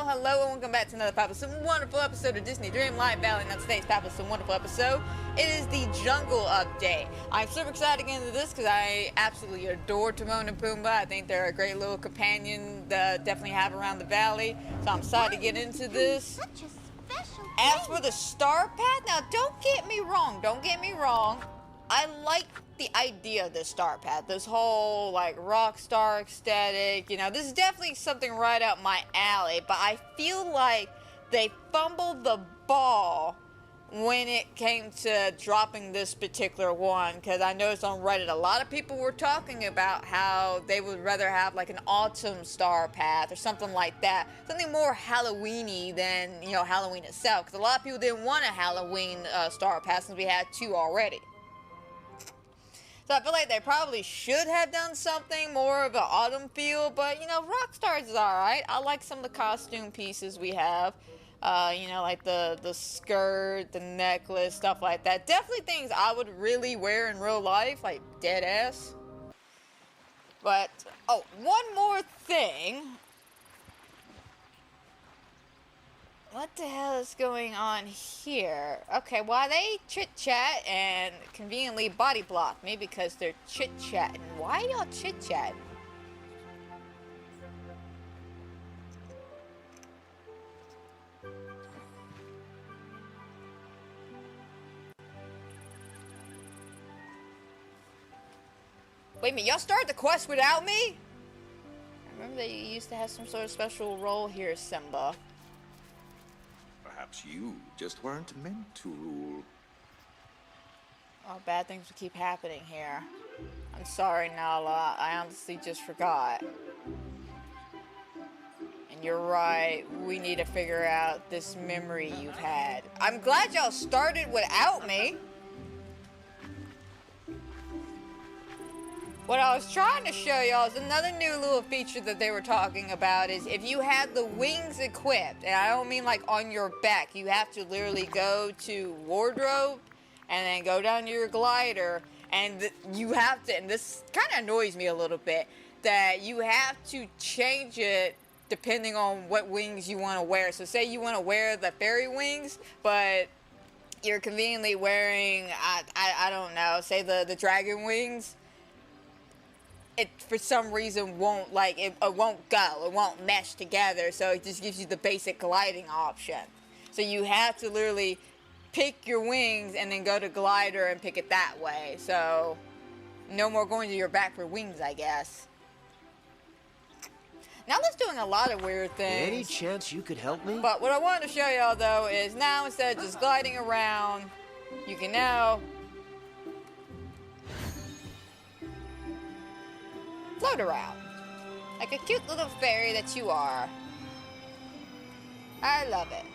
hello, and welcome back to another fabulous and wonderful episode of Disney Dreamlight Valley. Now today's fabulous and wonderful episode, it is the Jungle Update. I'm super excited to get into this because I absolutely adore Timon and Pumbaa. I think they're a great little companion to definitely have around the valley. So I'm excited to get into this. Such a special As for the star path, now don't get me wrong, I like the idea of this star path, this whole like rock star aesthetic, you know, this is definitely something right up my alley, but I feel like they fumbled the ball when it came to dropping this particular one, because I noticed on Reddit a lot of people were talking about how they would rather have like an autumn star path or something like that, something more Halloween-y than, you know, Halloween itself, because a lot of people didn't want a Halloween star path since we had two already. So I feel like they probably should have done something more of an autumn feel, but you know, Rockstar's is alright. I like some of the costume pieces we have. You know, like the skirt, the necklace, stuff like that. Definitely things I would really wear in real life, like dead ass. But, oh, one more thing. What the hell is going on here? Okay, why they chit-chat and conveniently body block me because they're chit-chatting. Why y'all chit-chatting? Wait a minute, y'all started the quest without me? I remember that you used to have some sort of special role here, Simba. Perhaps you just weren't meant to rule. Oh, bad things will keep happening here. I'm sorry, Nala. I honestly just forgot. And you're right. We need to figure out this memory you've had. I'm glad y'all started without me. What I was trying to show y'all is another new little feature that they were talking about is if you have the wings equipped, and I don't mean like on your back, you have to literally go to wardrobe and then go down to your glider, and you have to, and this kind of annoys me a little bit, that you have to change it depending on what wings you want to wear. So say you want to wear the fairy wings, but you're conveniently wearing, I don't know, say the dragon wings. It for some reason won't like it won't go, it won't mesh together, so it just gives you the basic gliding option. So you have to literally pick your wings and then go to glider and pick it that way. So no more going to your back for wings, I guess. Now that's doing a lot of weird things. Any chance you could help me? But what I wanted to show y'all though is now instead of just gliding around, you can now float around like a cute little fairy that you are. I love it.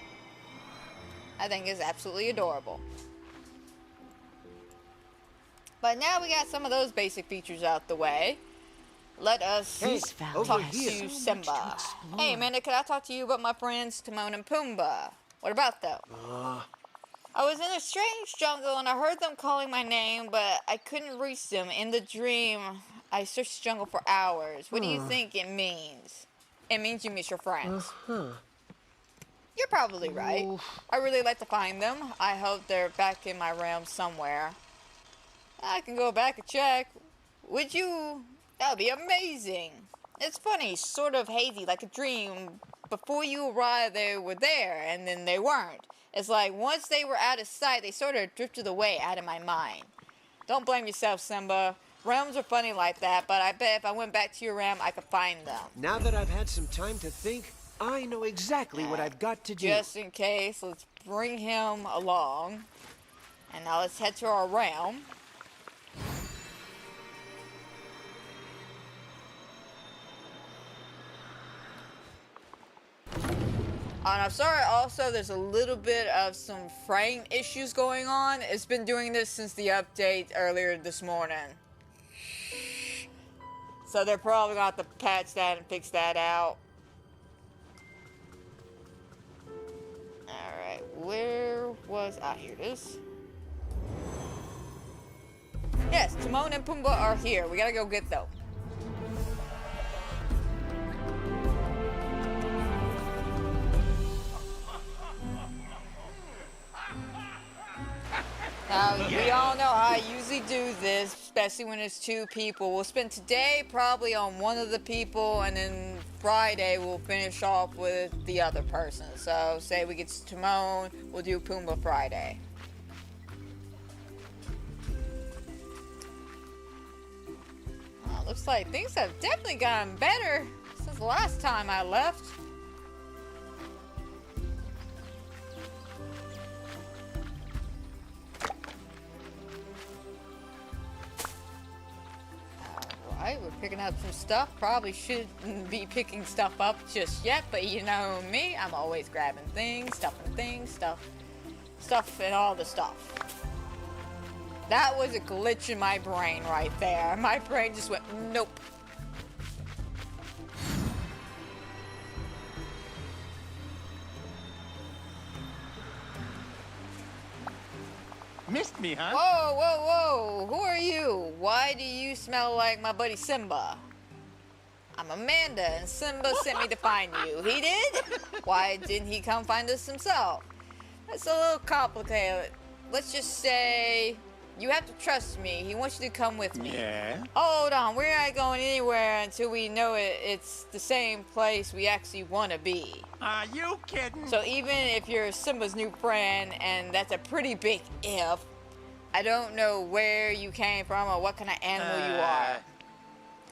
I think it's absolutely adorable. But now we got some of those basic features out the way. Let us talk to Simba. Hey Amanda, could I talk to you about my friends Timon and Pumbaa? What about them? I was in a strange jungle and I heard them calling my name, but I couldn't reach them. In the dream, I searched the jungle for hours. What do you think it means? It means you miss your friends. You're probably right. I really like to find them. I hope they're back in my realm somewhere. I can go back and check. Would you? That would be amazing. It's funny, sort of hazy, like a dream. Before you arrived, they were there, and then they weren't. It's like once they were out of sight, they sort of drifted away out of my mind. Don't blame yourself, Simba. Realms are funny like that, but I bet if I went back to your realm, I could find them. Now that I've had some time to think, I know exactly what I've got to do. Just in case, let's bring him along. And now let's head to our realm. And I'm sorry, also, there's a little bit of some frame issues going on. It's been doing this since the update earlier this morning. So they're probably going to have to patch that and fix that out. Alright, where was... Ah, here it is. Yes, Timon and Pumbaa are here. We gotta go get them. Now, we all know how I usually do this, especially when it's two people. We'll spend today probably on one of the people, and then Friday we'll finish off with the other person. So, say we get to Timon, we'll do Pumbaa Friday. Looks like things have definitely gotten better since the last time I left. Alright, we're picking up some stuff. Probably shouldn't be picking stuff up just yet, but you know me, I'm always grabbing things, stuff and all the stuff. That was a glitch in my brain right there. My brain just went, nope. Missed me, huh? Whoa, whoa, whoa. Who are you? Why do you smell like my buddy Simba? I'm Amanda, and Simba sent me to find you. He did? Why didn't he come find us himself? That's a little complicated. Let's just say you have to trust me. He wants you to come with me. Yeah? Hold on, we're not going anywhere until we know it's the same place we actually want to be. Are you kidding? So even if you're Simba's new friend, and that's a pretty big if, I don't know where you came from or what kind of animal you are.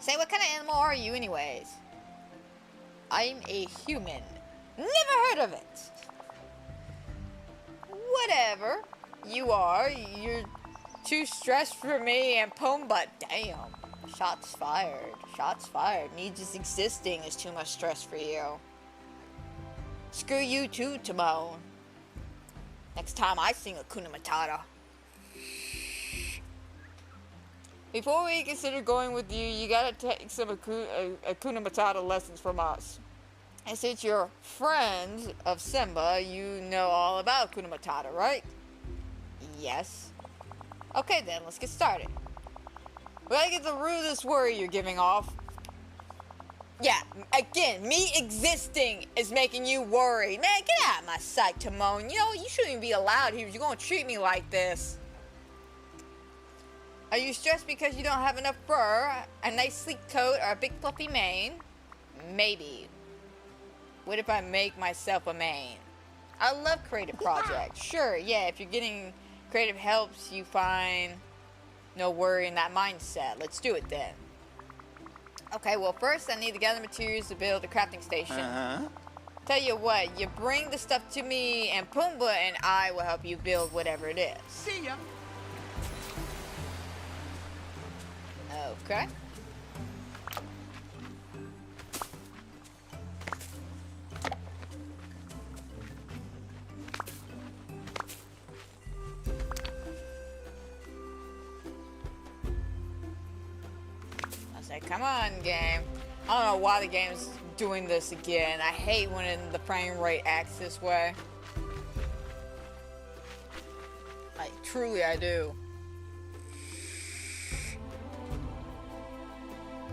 Say, what kind of animal are you anyways? I'm a human. Never heard of it. Whatever you are, you're too stressed for me and Pumbaa. Damn. Shots fired. Shots fired. Me just existing is too much stress for you. Screw you too, Timon. Next time I sing Hakuna Matata. Before we consider going with you, you gotta take some Hakuna Matata lessons from us. And since you're friends of Simba, you know all about Hakuna Matata, right? Yes. Okay then, let's get started. We gotta get the root of this worry you're giving off. Yeah, again, me existing is making you worry. Man, get out of my sight, Timon. You know, you shouldn't even be allowed here if you're gonna treat me like this. Are you stressed because you don't have enough fur, a nice sleek coat, or a big fluffy mane? Maybe. What if I make myself a mane? I love creative projects. Sure, yeah, if you're getting creative helps you find no worry in that mindset. Let's do it then. Okay, well first I need to gather materials to build the crafting station. Tell you what, you bring the stuff to me and Pumbaa and I will help you build whatever it is. See ya. Okay. I say, come on, game. I don't know why the game's doing this again. I hate when the frame rate acts this way. Like, truly I do.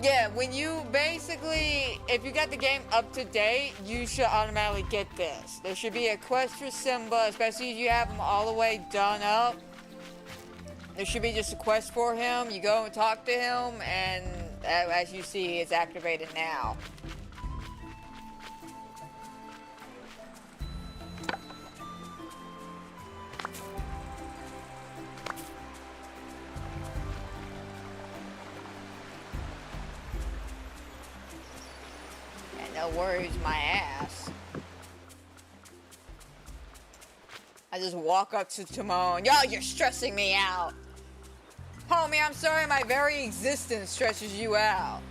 Yeah, when you basically, if you got the game up to date, you should automatically get this. There should be a quest for Simba, especially if you have him all the way done up. There should be just a quest for him. You go and talk to him, and as you see, it's activated now. No worries, my ass. I just walk up to Timon. Yo, you're stressing me out. Homie, I'm sorry my very existence stresses you out.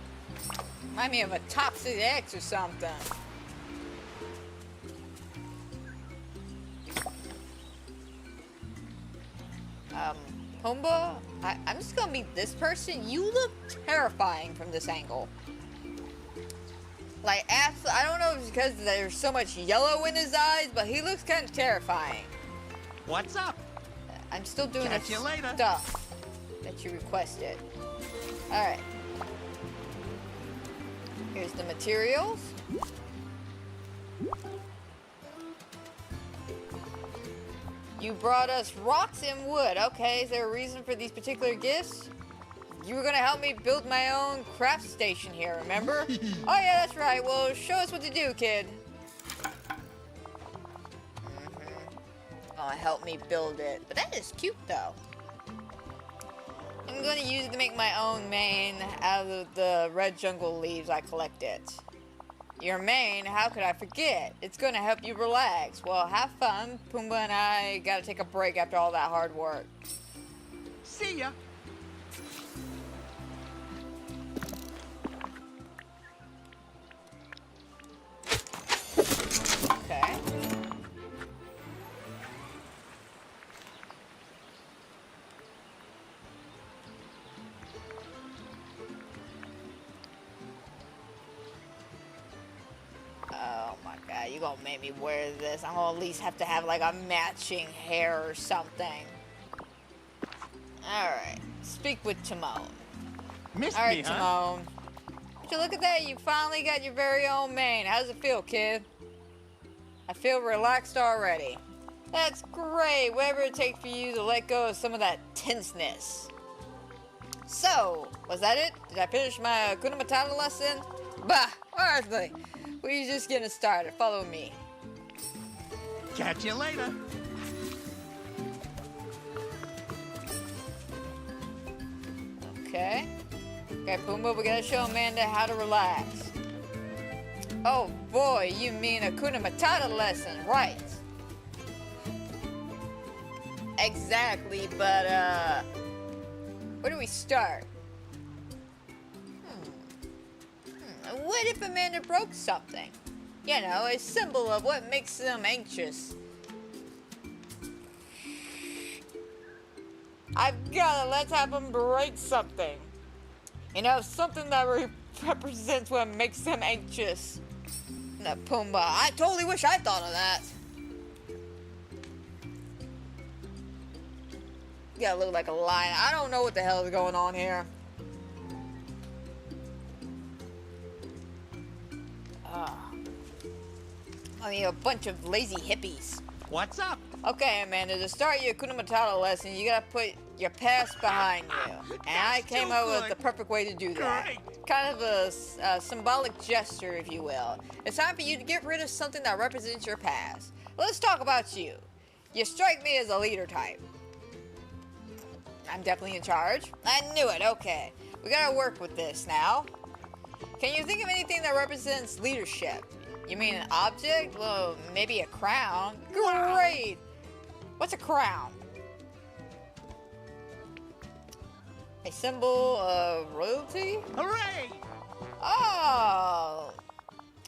Remind me of a toxic ex or something. Pumbaa, I'm just gonna meet this person. You look terrifying from this angle. Like, I don't know if it's because there's so much yellow in his eyes, but he looks kind of terrifying. What's up? I'm still doing the Catch you later. stuff that you requested. Alright. Here's the materials. You brought us rocks and wood. Okay, is there a reason for these particular gifts? You were gonna help me build my own craft station here, remember? Oh yeah, that's right. Well, show us what to do, kid. Oh, help me build it. But that is cute, though. I'm gonna use it to make my own mane out of the red jungle leaves I collected. Your mane, how could I forget? It's gonna help you relax. Well, have fun. Pumbaa and I gotta take a break after all that hard work. See ya. Okay. Oh my god, you gonna make me wear this. I'm gonna at least have to have like a matching hair or something. Alright, speak with Timon. Missed Alright, me, huh? Timon. Would you look at that? You finally got your very own mane. How does it feel, kid? I feel relaxed already. That's great. Whatever it takes for you to let go of some of that tenseness. So, was that it? Did I finish my Hakuna Matata lesson? Bah, hardly. We're just getting started. Follow me. Catch you later. Okay. Okay, Pumbaa, we gotta show Amanda how to relax. Oh boy, you mean a Hakuna Matata lesson, right? Exactly, but where do we start? What if Amanda broke something? You know, a symbol of what makes them anxious. Let's have them break something. You know, something that represents what makes them anxious. No, Pumbaa, I totally wish I thought of that. You gotta look like a lion. I don't know what the hell is going on here. I mean, a bunch of lazy hippies. What's up? Okay, Amanda, to start your Hakuna Matata lesson, you gotta put your past behind you. And I came up with the perfect way to do that. Great. Kind of a symbolic gesture, if you will. It's time for you to get rid of something that represents your past. Let's talk about you. You strike me as a leader type. I'm definitely in charge. I knew it, okay. We gotta work with this now. Can you think of anything that represents leadership? You mean an object? Well, maybe a crown. Great! What's a crown? A symbol of royalty? Hooray! Oh!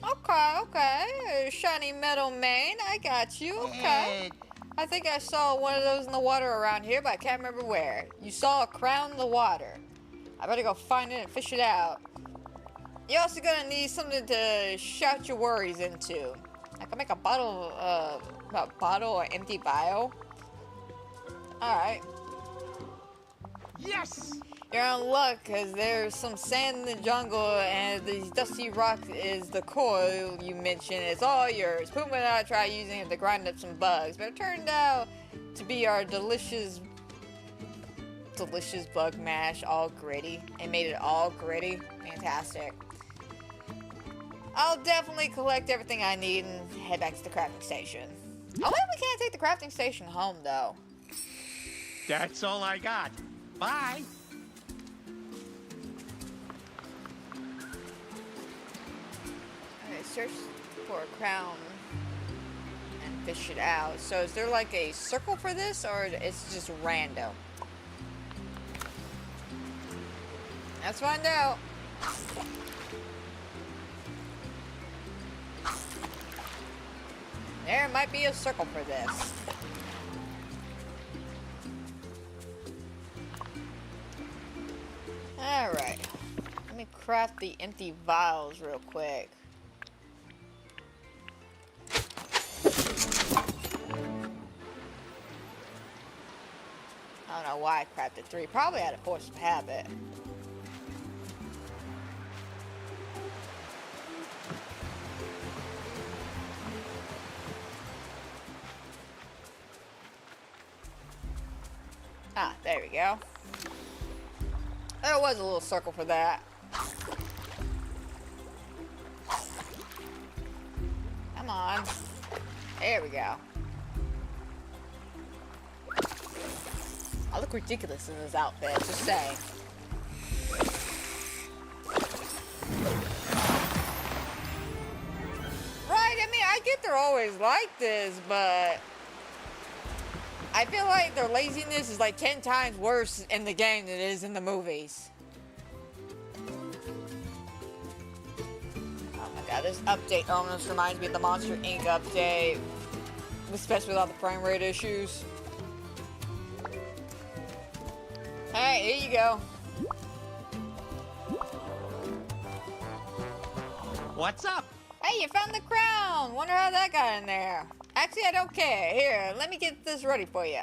Okay. Shiny metal mane, I got you, okay. I think I saw one of those in the water around here, but I can't remember where. You saw a crown in the water. I better go find it and fish it out. You're also gonna need something to shout your worries into. I can make a bottle or empty vial. Alright. Yes! You're in luck, because there's some sand in the jungle, and these dusty rocks is the coil you mentioned. It's all yours. Pumbaa and I tried using it to grind up some bugs, but it turned out to be our delicious bug mash, all gritty. It made it all gritty. Fantastic. I'll definitely collect everything I need and head back to the crafting station. I wonder if we can't take the crafting station home, though. That's all I got. Bye. Okay, search for a crown and fish it out. So is there like a circle for this, or it's just random? Let's find out. There might be a circle for this. Alright. Let me craft the empty vials real quick. I don't know why I crafted 3. Probably out of force of habit. go. There was a little circle for that. Come on. There we go. I look ridiculous in this outfit, just saying. Right, I mean, I get they're always like this, but I feel like their laziness is like 10 times worse in the game than it is in the movies. Oh my god, this update almost reminds me of the Monster Inc. update, especially with all the frame rate issues. Alright, here you go. What's up? Hey, you found the crown! Wonder how that got in there. Actually, I don't care. Here, let me get this ready for you.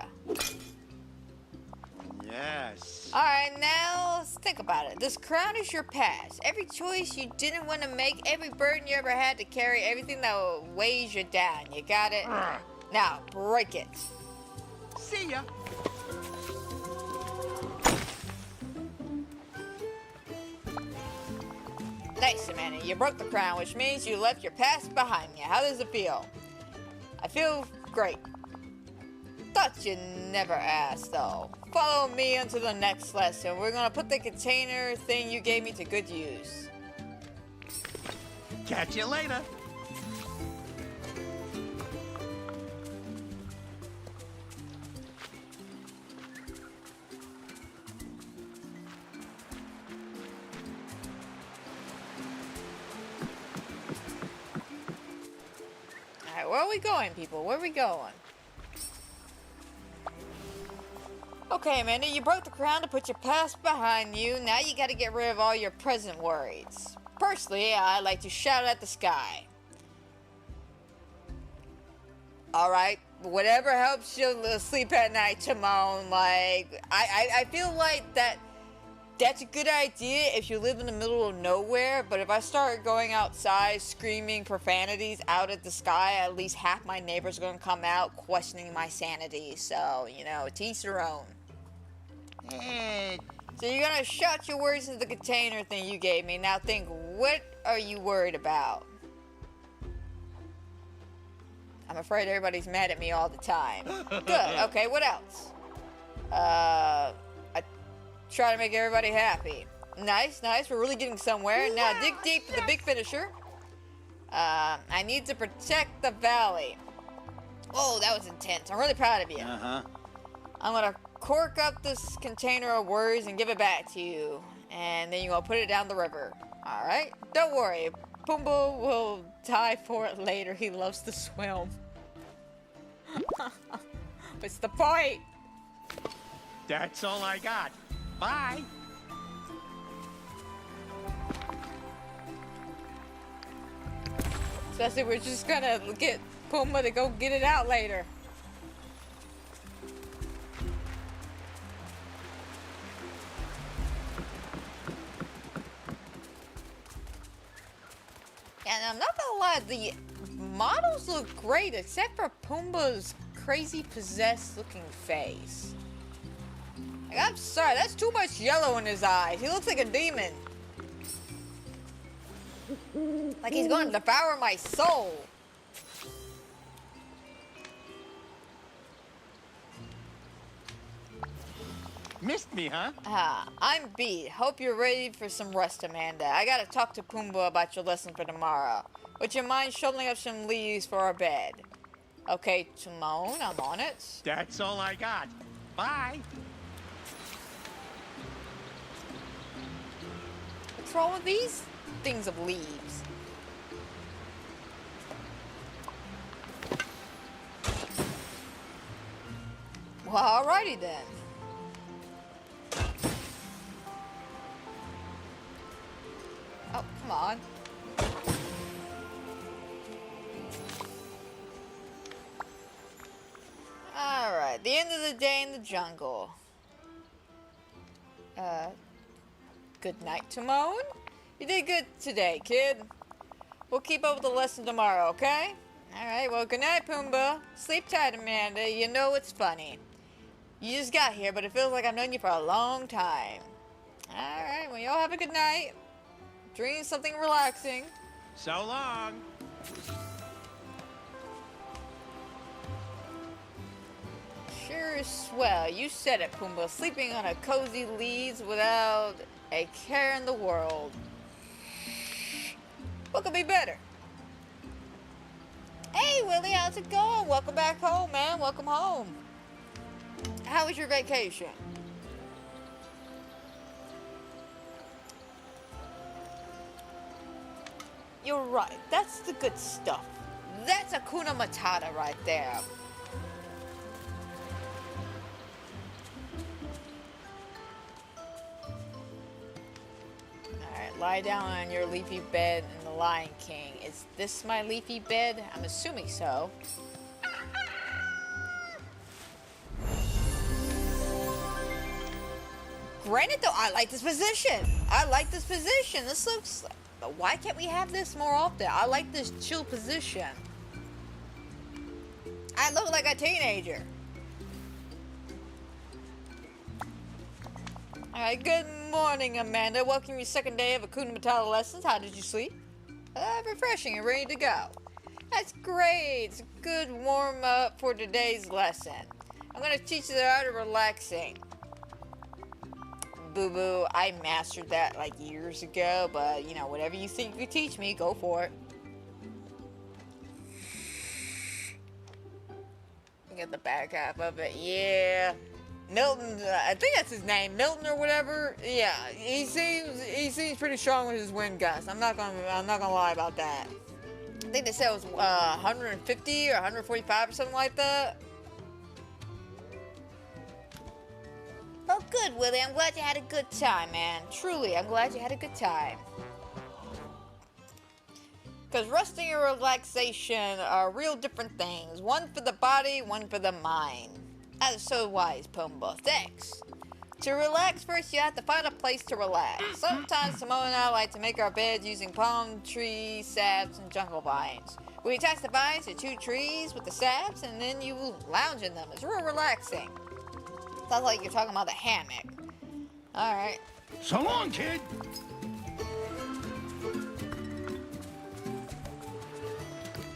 Yes. Alright, now let's think about it. This crown is your past. Every choice you didn't want to make, every burden you ever had to carry, everything that weighs you down. You got it? Now, break it. See ya. Nice, Amanda. You broke the crown, which means you left your past behind you. How does it feel? I feel great. Thought you'd never ask, though. Follow me into the next lesson. We're gonna put the container thing you gave me to good use. Catch you later. Alright, where are we going, people? Where are we going? Okay, Amanda, you broke the crown to put your past behind you. Now you gotta get rid of all your present worries. Personally, I like to shout at the sky. Alright, whatever helps you sleep at night, Timon. Like, I feel like that's a good idea if you live in the middle of nowhere, but if I start going outside screaming profanities out at the sky, at least half my neighbors are going to come out questioning my sanity. So, you know, to each their own. So you're going to shout your words into the container thing you gave me. Now think, what are you worried about? I'm afraid everybody's mad at me all the time. Good, okay, what else? Try to make everybody happy. Nice, nice. We're really getting somewhere. Now dig deep for the big finisher. I need to protect the valley. Oh, that was intense. I'm really proud of you. I'm gonna cork up this container of words and give it back to you. And then you're gonna put it down the river. Alright? Don't worry. Pumbaa will die for it later. He loves to swim. What's the point? That's all I got. Bye. Especially we're just gonna get Pumbaa to go get it out later. And I'm not gonna lie, the models look great except for Pumbaa's crazy possessed looking face. Like, I'm sorry, that's too much yellow in his eyes. He looks like a demon. Like he's going to devour my soul. Missed me, huh? I'm beat. Hope you're ready for some rest, Amanda. I gotta talk to Pumbaa about your lesson for tomorrow. Would you mind shoveling up some leaves for our bed? Okay, Timon, I'm on it. That's all I got. Bye. What's wrong with these things of leaves? Well, alrighty then. Oh, come on. Alright, the end of the day in the jungle. Good night, Timon. You did good today, kid. We'll keep up with the lesson tomorrow, okay? Alright, well, good night, Pumbaa. Sleep tight, Amanda. You know it's funny. You just got here, but it feels like I've known you for a long time. Alright, well, y'all have a good night. Dream something relaxing. So long. Sure is swell. You said it, Pumbaa. Sleeping on a cozy leads without a care in the world. What could be better? Hey, Willie, how's it going? Welcome back home, man. Welcome home. How was your vacation? You're right. That's the good stuff. That's Hakuna Matata right there. Alright, lie down on your leafy bed in the Lion King. Is this my leafy bed? I'm assuming so. Granted though, I like this position. I like this position. This looks... Why can't we have this more often? I like this chill position. I look like a teenager. Alright, good morning, Amanda. Welcome to your second day of Hakuna Matata lessons. How did you sleep? Refreshing and ready to go. That's great. It's a good warm-up for today's lesson. I'm going to teach you the art of relaxing. Boo-boo, I mastered that like years ago, but you know, whatever you think you could teach me, go for it. Get the back half of it, yeah. Milton, I think that's his name, Milton or whatever. Yeah, he seems pretty strong with his wind gusts. I'm not gonna lie about that. I think they said it was 150 or 145 or something like that. Oh, good, Willie. I'm glad you had a good time, man. Truly, I'm glad you had a good time. Because resting and relaxation are real different things. One for the body, one for the mind. That is so wise, Pumbaa. Thanks. To relax, first you have to find a place to relax. Sometimes Timon and I like to make our beds using palm trees, saps, and jungle vines. We attach the vines to two trees with the saps, and then you lounge in them. It's real relaxing. Sounds like you're talking about the hammock. Alright. So long, kid.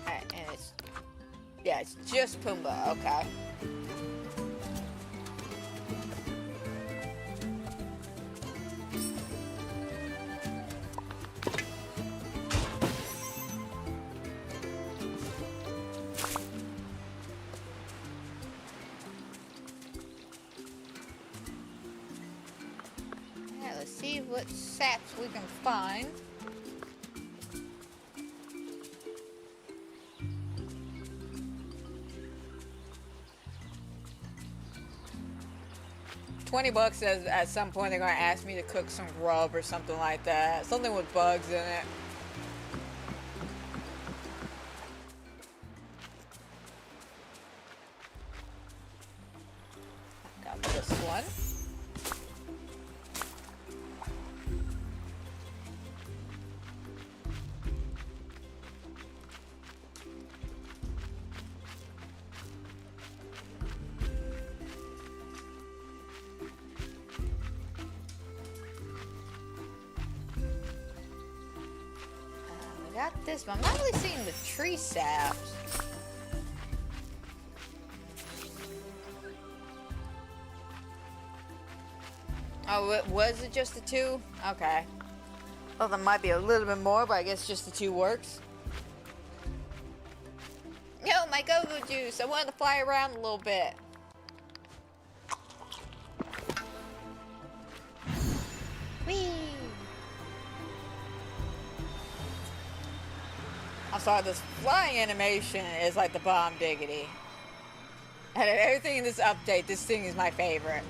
Alright, and it's... Yeah, it's just Pumbaa, okay. See what saps we can find. $20 at some point they're gonna ask me to cook some grub or something like that. Something with bugs in it. Got this one. Got this, but I'm not really seeing the tree saps. Oh, was it just the two? Okay. Well, there might be a little bit more, but I guess just the two works. Yo, my go-go juice. I wanted to fly around a little bit. Whee! I'm sorry, this flying animation is like the bomb diggity. And everything in this update, this thing is my favorite.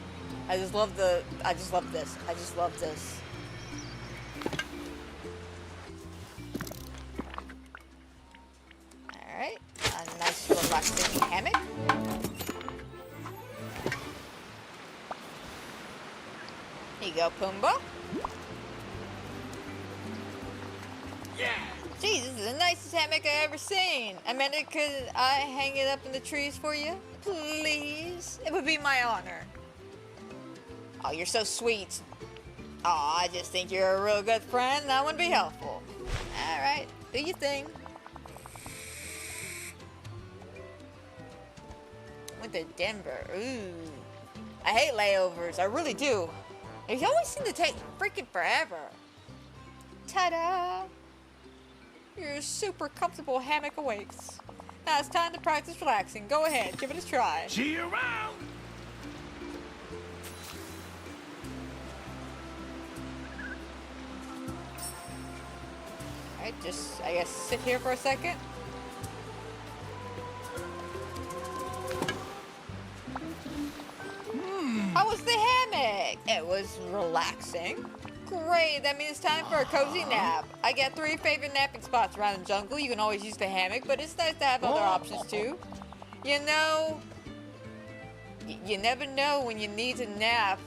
I just love this. I just love this. Alright, a nice relaxing hammock. Here you go, Pumbaa. Yeah. Geez, this is the nicest hammock I've ever seen. Amanda, could I hang it up in the trees for you? please? It would be my honor. Oh, you're so sweet. Oh, I just think you're a real good friend and I want to be helpful. Alright, do your thing. Went to Denver. Ooh. I hate layovers. I really do. They always seem to take freaking forever. Ta-da! Your super comfortable hammock awaits. Now it's time to practice relaxing. Go ahead, give it a try. See you around. Alright, just, I guess, sit here for a second. How was the hammock? It was relaxing. Great, that means it's time for a cozy nap. I got 3 favorite napping spots around the jungle. You can always use the hammock, but it's nice to have other options too. You know, you never know when you need to nap.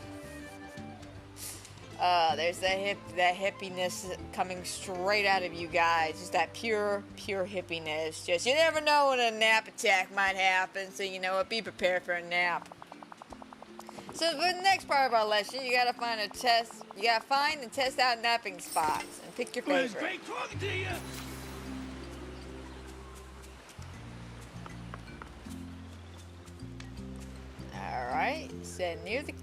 There's that hippiness coming straight out of you guys. Just that pure hippiness. Just, you never know when a nap attack might happen, so you know what, be prepared for a nap. So for the next part of our lesson, you gotta find and test out napping spots and pick your Well, it's favorite. great talking to you. Alright, so near the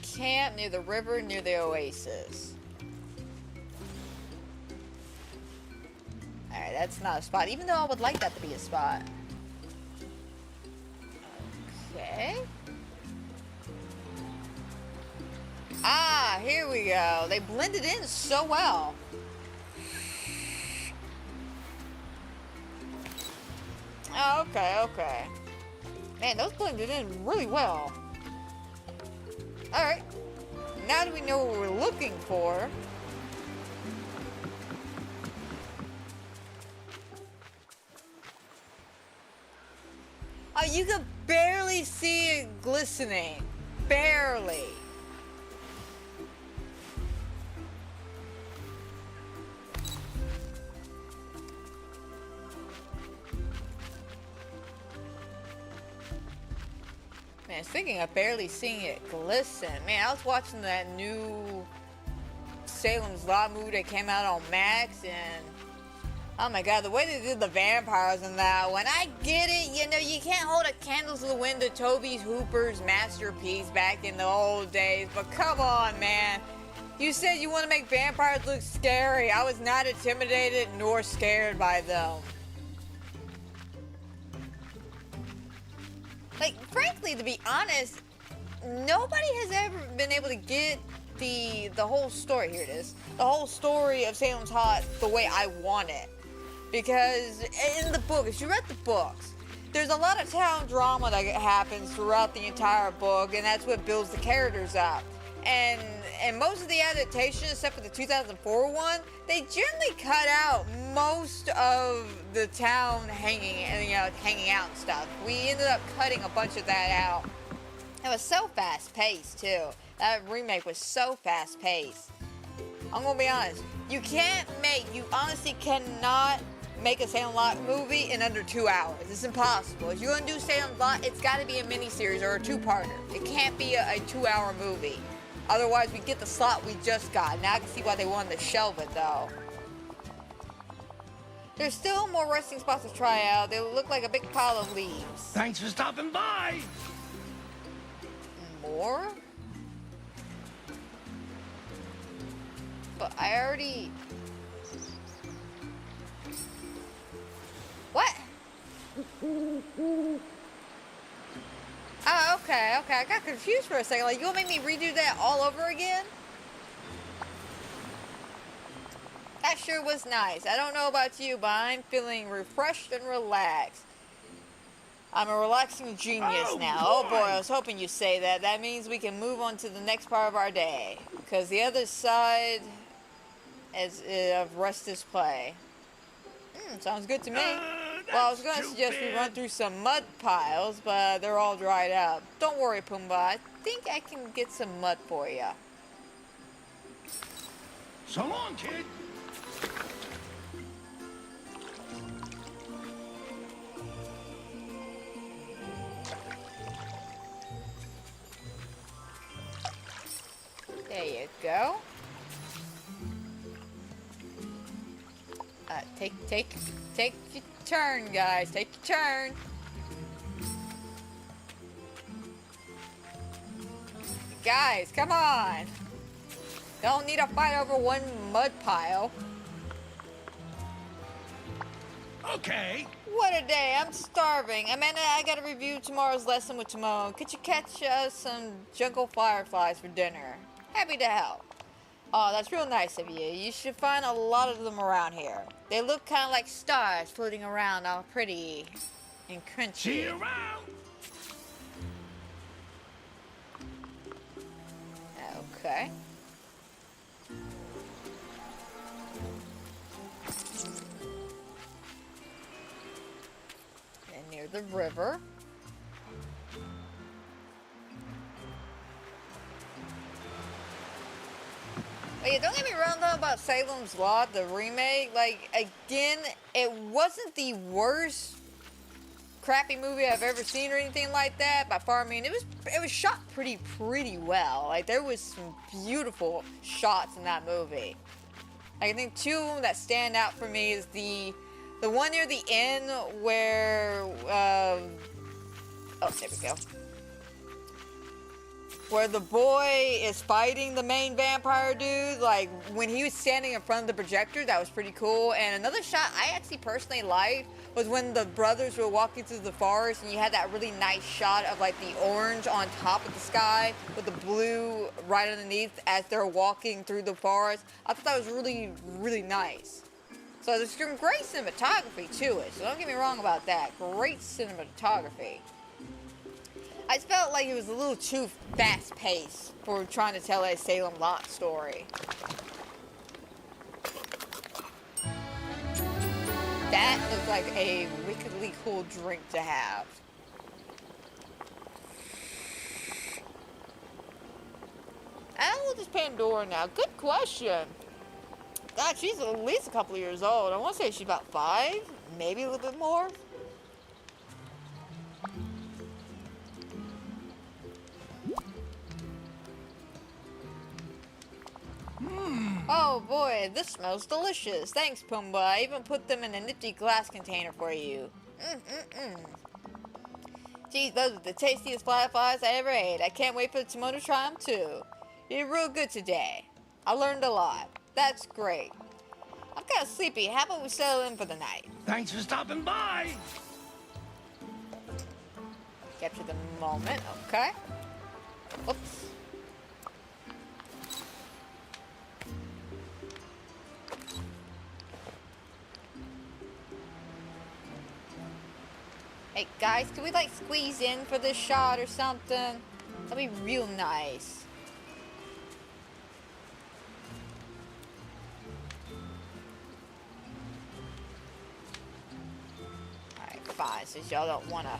camp, near the river, near the oasis. Alright, that's not a spot, even though I would like that to be a spot. Okay. Ah, here we go. They blended in so well. Oh, okay. Man, those blended in really well. Alright. Now that we know what we're looking for. Oh, you can barely see it glistening. Barely. Man, speaking of barely seeing it glisten, man, I was watching that new Salem's Lot movie that came out on Max, and oh my god, the way they did the vampires in that one, I get it, you know, you can't hold a candle to the wind to Tobe Hooper's masterpiece back in the old days, but come on, man. You said you want to make vampires look scary. I was not intimidated nor scared by them. Like, frankly, to be honest, nobody has ever been able to get the whole story. Here it is. The whole story of Salem's Lot the way I want it. Because in the book, if you read the books, there's a lot of town drama that happens throughout the entire book, and that's what builds the characters up. And most of the adaptations, except for the 2004 one, they generally cut out most of the town hanging out and stuff. We ended up cutting a bunch of that out. It was so fast paced too. That remake was so fast paced. I'm gonna be honest. You honestly cannot make a Salem Lot movie in under 2 hours. It's impossible. If you're gonna do Salem Lot, it's gotta be a miniseries or a 2-parter. It can't be a 2-hour movie. Otherwise, we get the slot we just got. Now I can see why they wanted to shelve it, though. There's still more resting spots to try out. They look like a big pile of leaves. Thanks for stopping by. More? But I already... What? Oh, okay. I got confused for a second. Like, you gonna make me redo that all over again? That sure was nice. I don't know about you, but I'm feeling refreshed and relaxed. I'm a relaxing genius now. Oh boy, I was hoping you'd say that. That means we can move on to the next part of our day. Because the other side of rest is play. Sounds good to me. Well, I was going to suggest we run through some mud piles, but they're all dried up. Don't worry, Pumbaa. I think I can get some mud for you. So long, kid. go. Take your turn, guys. Take your turn. Guys, come on. Don't need to fight over one mud pile. Okay. What a day. I'm starving. Amanda, I gotta review tomorrow's lesson with Timon. Could you catch us some jungle fireflies for dinner? Happy to help. Oh, that's real nice of you. You should find a lot of them around here. They look kind of like stars floating around, all pretty and crunchy. See you around. Okay. And near the river. But yeah, don't get me wrong though about Salem's Lot, the remake. Like, again, it wasn't the worst crappy movie I've ever seen or anything like that. By far, I mean, it was shot pretty well. Like, there was some beautiful shots in that movie. I think two of them that stand out for me is the one near the end where oh, there we go. Where the boy is fighting the main vampire dude, like when he was standing in front of the projector, that was pretty cool. And another shot I actually personally liked was when the brothers were walking through the forest and you had that really nice shot of like the orange on top of the sky with the blue right underneath as they're walking through the forest. I thought that was really nice. So there's some great cinematography to it, so don't get me wrong about that. Great cinematography. I just felt like it was a little too fast-paced for trying to tell a Salem Lot story. That looks like a wickedly cool drink to have. How old is Pandora now? Good question. God, she's at least a couple of years old. I want to say she's about 5, maybe a little bit more. Oh boy, this smells delicious. Thanks, Pumbaa. I even put them in a nifty glass container for you. Geez, those are the tastiest fireflies I ever ate. I can't wait for Timon to try them too. You did real good today. I learned a lot. That's great. I'm kind of sleepy. How about we settle in for the night? Thanks for stopping by. Capture the moment. Okay. Oops. Hey guys, can we like squeeze in for this shot or something? That'd be real nice. Alright, fine, since y'all don't wanna.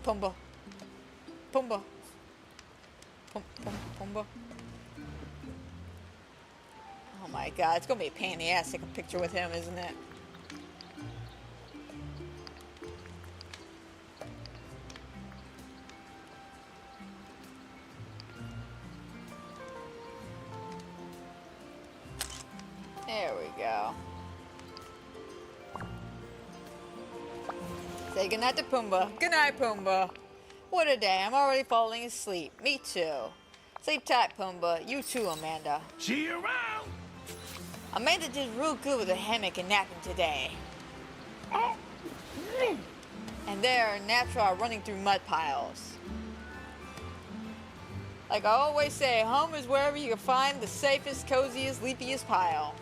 Pumbaa. Pumbaa. Pumbaa. Oh my god, it's gonna be a pain in the ass to take a picture with him, isn't it? There we go. Say goodnight to Pumbaa. Good night, Pumbaa. What a day. I'm already falling asleep. Me too. Sleep tight, Pumbaa. You too, Amanda. See you around. Amanda did real good with the hammock and napping today. Oh. And they're natural running through mud piles. Like I always say, home is wherever you can find the safest, coziest, leafiest pile.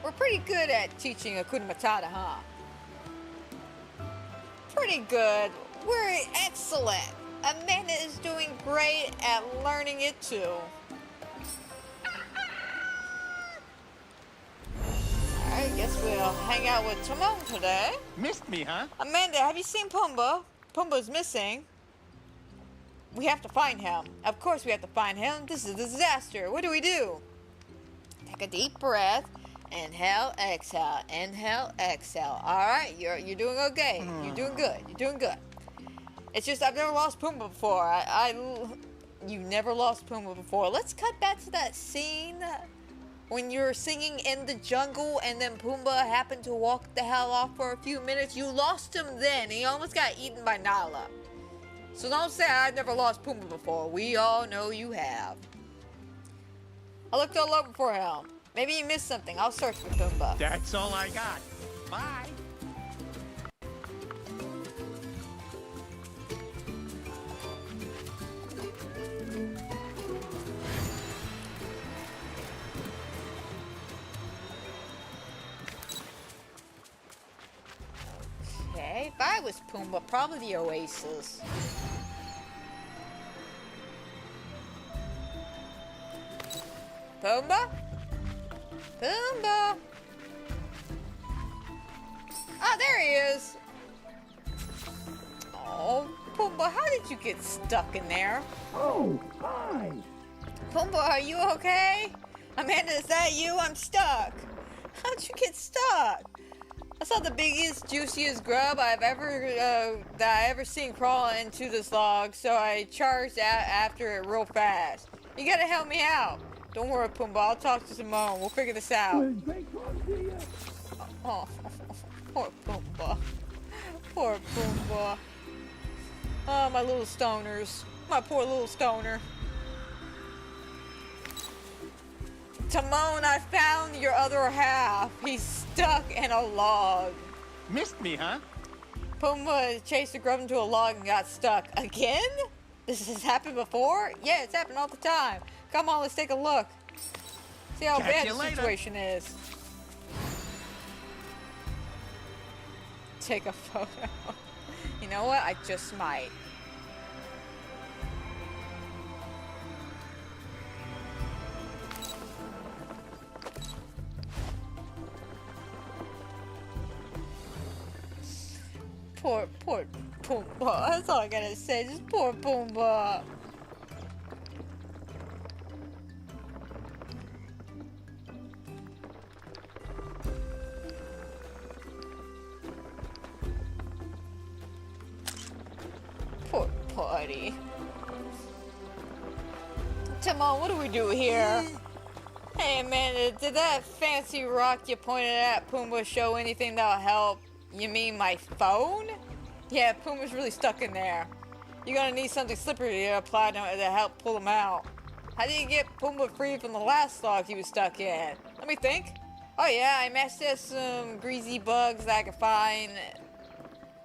We're pretty good at teaching Hakuna Matata, huh? Pretty good. We're excellent. Amanda is doing great at learning it too. Alright, guess we'll hang out with Timon today. Missed me, huh? Amanda, have you seen Pumbaa? Pumbaa's missing. We have to find him. Of course we have to find him. This is a disaster. What do we do? Take a deep breath. Inhale, exhale. Inhale, exhale. All right, you're doing okay. You're doing good. You're doing good. It's just I've never lost Pumbaa before. You never lost Pumbaa before. Let's cut back to that scene when you're singing in the jungle and then Pumbaa happened to walk the hell off for a few minutes. You lost him then. He almost got eaten by Nala. So don't say I never lost Pumbaa before. We all know you have. I looked all over for him. Maybe you missed something. I'll search for Pumbaa. That's all I got. Bye. Okay, if I was Pumbaa, probably the Oasis. Pumbaa? Pumbaa! Ah, there he is! Oh, Pumbaa, how did you get stuck in there? Oh, hi. Pumbaa, are you okay? Amanda, is that you? I'm stuck. How'd you get stuck? I saw the biggest, juiciest grub that I ever seen crawl into this log, so I charged after it real fast. You gotta help me out. Don't worry, Pumbaa. I'll talk to Timon. We'll figure this out. Oh, poor Pumbaa. Poor Pumbaa. Oh, my little stoners. My poor little stoner. Timon, I found your other half. He's stuck in a log. Missed me, huh? Pumbaa chased a grub into a log and got stuck. Again? This has happened before? Yeah, it's happened all the time. Come on, let's take a look. See how Catch bad you the later. situation is. Take a photo. You know what? I just might. Poor Pumbaa. That's all I gotta say. Just poor Pumbaa. Poor buddy. Timon, what do we do here? Hey, Amanda, did that fancy rock you pointed at Pumbaa show anything that'll help? You mean my phone? Yeah, Pumbaa's really stuck in there. You're gonna need something slippery to apply to help pull him out. How do you get Pumbaa free from the last log he was stuck in? Let me think. Oh yeah, I matched up some greasy bugs that I could find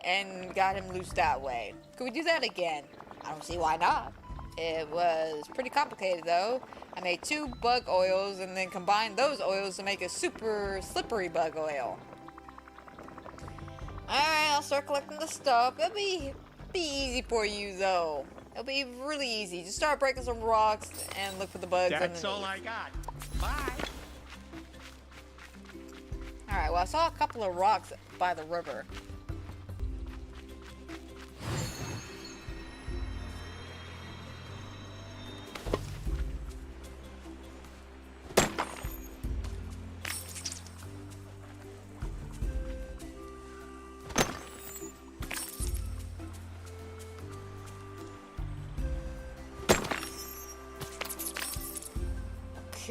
and got him loose that way. Could we do that again? I don't see why not. It was pretty complicated though. I made 2 bug oils and then combined those oils to make a super slippery bug oil. Alright, I'll start collecting the stuff. It'll be easy for you though. It'll be really easy. Just start breaking some rocks and look for the bugs That's underneath. all I got. Bye. Alright, well I saw a couple of rocks by the river.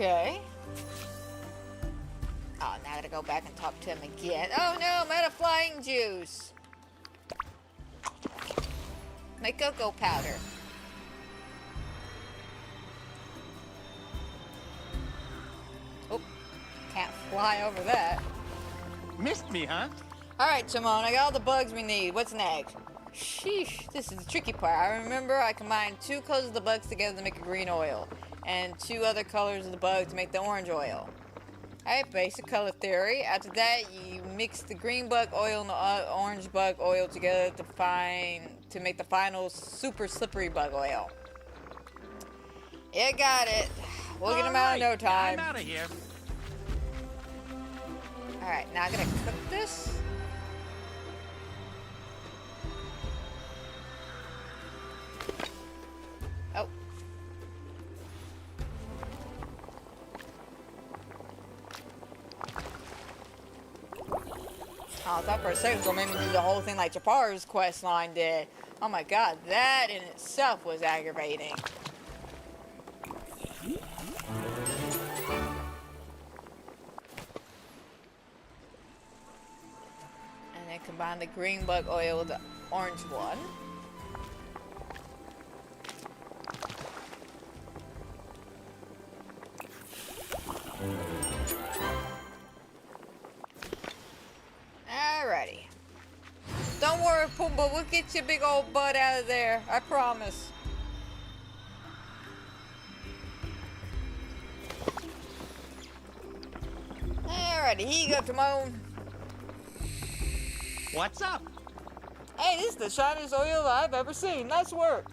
Okay. Oh, now I gotta go back and talk to him again. Oh no, I'm out of flying juice. Make cocoa powder. Oh, can't fly over that. Missed me, huh? Alright, Timon, I got all the bugs we need. What's next? Sheesh, this is the tricky part. I remember I combined 2 colors of the bugs together to make a green oil, and 2 other colors of the bugs to make the orange oil. Alright, basic color theory. After that, you mix the green bug oil and the orange bug oil together to make the final super slippery bug oil. Yeah, got it. We'll get them out in no time. I'm out of here. Alright, now I'm gonna cook this. Oh. Oh, I thought for a second it was gonna make me do the whole thing like Jafar's quest line did. Oh my god, that in itself was aggravating. And then combine the green bug oil with the orange one. Alrighty. Don't worry, Pumbaa, we'll get your big old butt out of there. I promise. Alrighty, here you go, Timon. What's up? Hey, this is the shiniest oil I've ever seen. Nice work.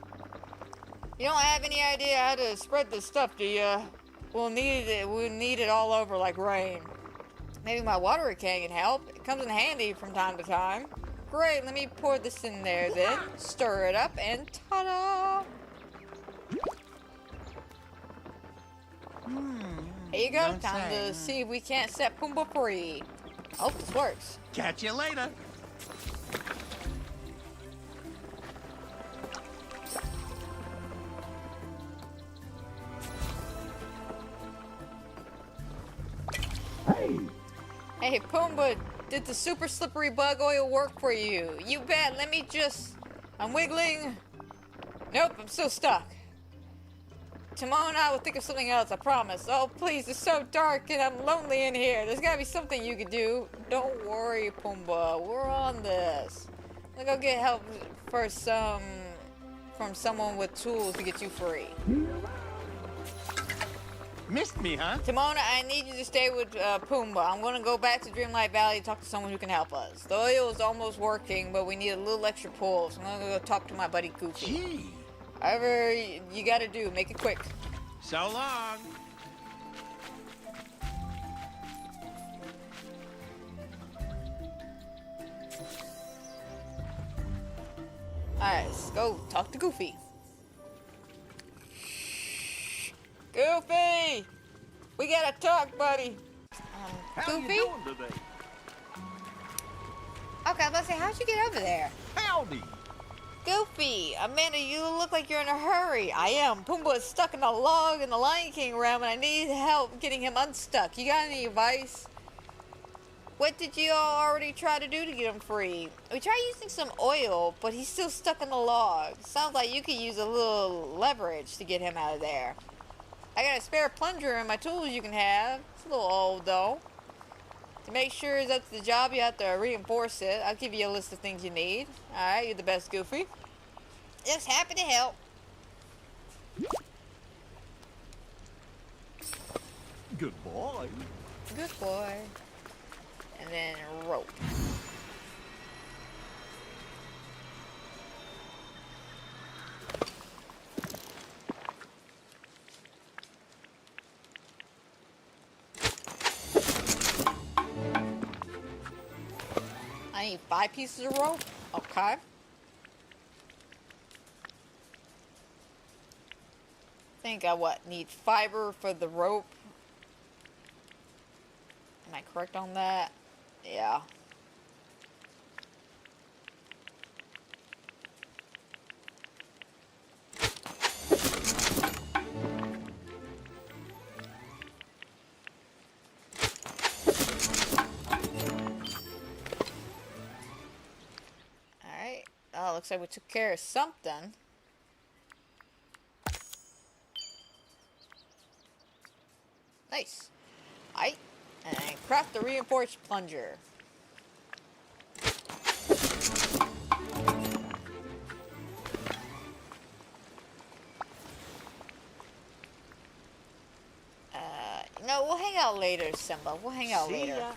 You don't have any idea how to spread this stuff, do you? We'll need it all over like rain. Maybe my watering can can help. It comes in handy from time to time. Great, let me pour this in there then. Stir it up and ta-da! Here you go. Don't Time say. to see if we can't set Pumbaa free. I hope this works. Catch you later. Hey, Pumbaa, did the super slippery bug oil work for you? You bet. Let me just... I'm wiggling. Nope, I'm still stuck. Timon and I will think of something else, I promise. Oh, please, it's so dark and I'm lonely in here. There's gotta be something you could do. Don't worry, Pumbaa. We're on this. I'll go get help from someone with tools to get you free. Missed me, huh? Timon, I need you to stay with Pumbaa. I'm gonna go back to Dreamlight Valley and talk to someone who can help us. The oil is almost working, but we need a little extra pull, so I'm gonna go talk to my buddy Goofy. Gee. However you gotta do, make it quick. So long. Alright, let's go talk to Goofy. Goofy! We gotta talk, buddy. How Goofy? you doing today? Okay, I was about to say, how'd you get over there? Howdy. Goofy, Amanda, you look like you're in a hurry. I am. Pumbaa is stuck in a log in the Lion King realm, and I need help getting him unstuck. You got any advice? What did you all already try to do to get him free? We tried using some oil, but he's still stuck in the log. Sounds like you could use a little leverage to get him out of there. I got a spare plunger in my tools you can have. It's a little old, though. To make sure it's up to the job, you have to reinforce it. I'll give you a list of things you need. Alright, you're the best, Goofy. Just happy to help. Good boy. Good boy. And then rope. I need 5 pieces of rope. Okay. Think I need fiber for the rope. Am I correct on that? Yeah. Alright. Oh, looks like we took care of something. Nice. Alright. And craft the reinforced plunger. No, we'll hang out later, Simba. We'll hang out later. Ya.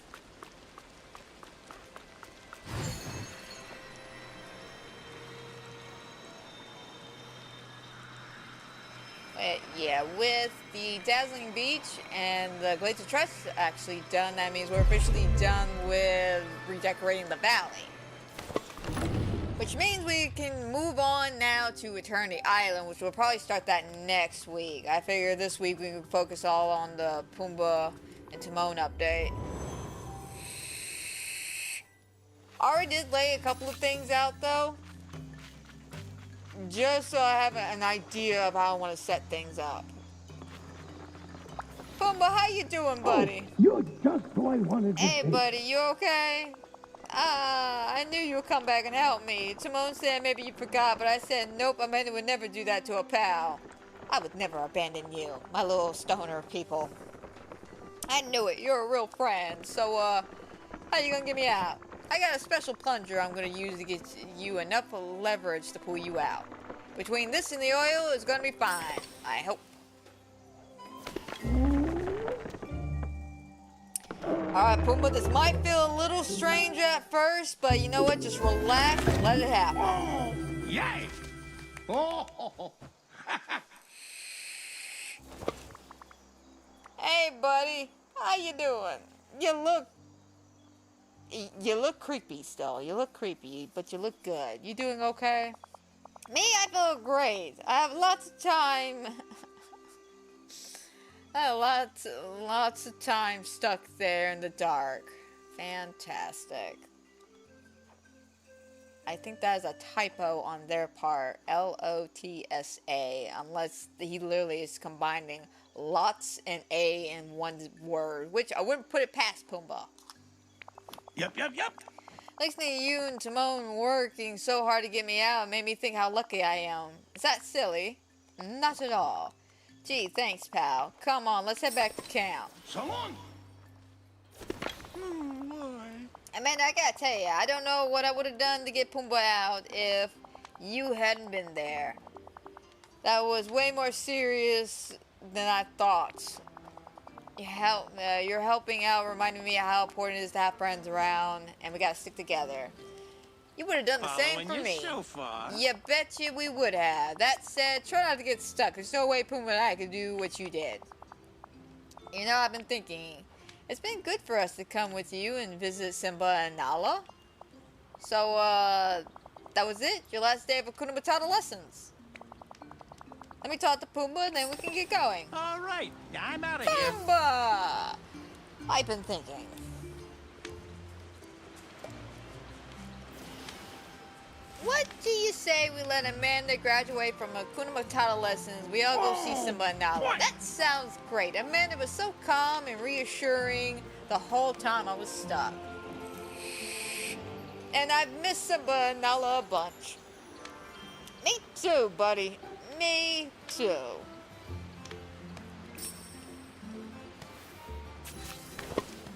Yeah, with the Dazzling Beach and the Glades of Trust actually done, that means we're officially done with redecorating the valley. Which means we can move on now to Eternity Island, which we'll probably start that next week. I figure this week we can focus all on the Pumbaa and Timon update. Already did lay a couple of things out though. Just so I have an idea of how I want to set things up. Pumbaa, how you doing, buddy? Oh, you're just who I wanted to Hey, see. buddy, you okay? I knew you would come back and help me. Timon said maybe you forgot, but I said nope, Amanda would never do that to a pal. I would never abandon you, my little stoner people. I knew it, you're a real friend. So, how you gonna get me out? I got a special plunger I'm gonna use to get you enough leverage to pull you out. Between this and the oil, it's gonna be fine. I hope. Alright, Pumbaa, this might feel a little strange at first, but you know what? Just relax and let it happen. Oh, yay! Oh, Hey, buddy. How you doing? You look creepy still. You look creepy, but you look good. You doing okay? Me, I feel great. I have lots of time. I have lots of time stuck there in the dark. Fantastic. I think that is a typo on their part. L-O-T-S-A. Unless he literally is combining lots and A in one word. Which I wouldn't put it past Pumbaa. yep. Listening to you and Timon working so hard to get me out made me think how lucky I am. Is that silly? Not at all. Gee, thanks, pal. Come on, let's head back to camp. So long. Amanda, I gotta tell you, I don't know what I would have done to get Pumbaa out if you hadn't been there. That was way more serious than I thought. You're helping out, reminding me how important it is to have friends around, and we gotta stick together. You would have done the same for me. So far. You betcha we would have. That said, try not to get stuck. There's no way Pumbaa and I could do what you did. You know, I've been thinking, it's been good for us to come with you and visit Simba and Nala. So, that was it? Your last day of Hakuna Matata lessons. Let me talk to Pumbaa and then we can get going. All right, I'm out of here. Pumbaa! I've been thinking. What do you say we let Amanda graduate from Hakuna Matata lessons? We all go see Simba and Nala. what? That sounds great. Amanda was so calm and reassuring the whole time I was stuck. And I've missed Simba and Nala a bunch. Me too, buddy. Me too.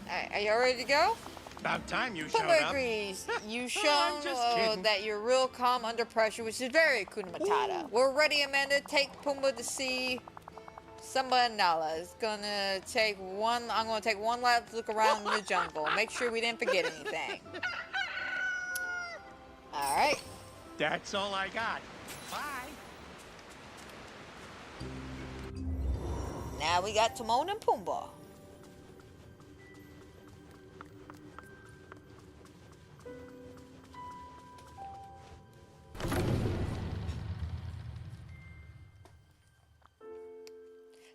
Alright, are you all ready to go? About time you showed Pumbaa up. agrees. You've I'm shown just kidding. that you're real calm under pressure, which is very Hakuna Matata. We're ready, Amanda. Take Pumbaa to see Simba and Nala. It's gonna take one. I'm gonna take one last look around the jungle. Make sure we didn't forget anything. All right. That's all I got. Bye. Now we got Timon and Pumbaa.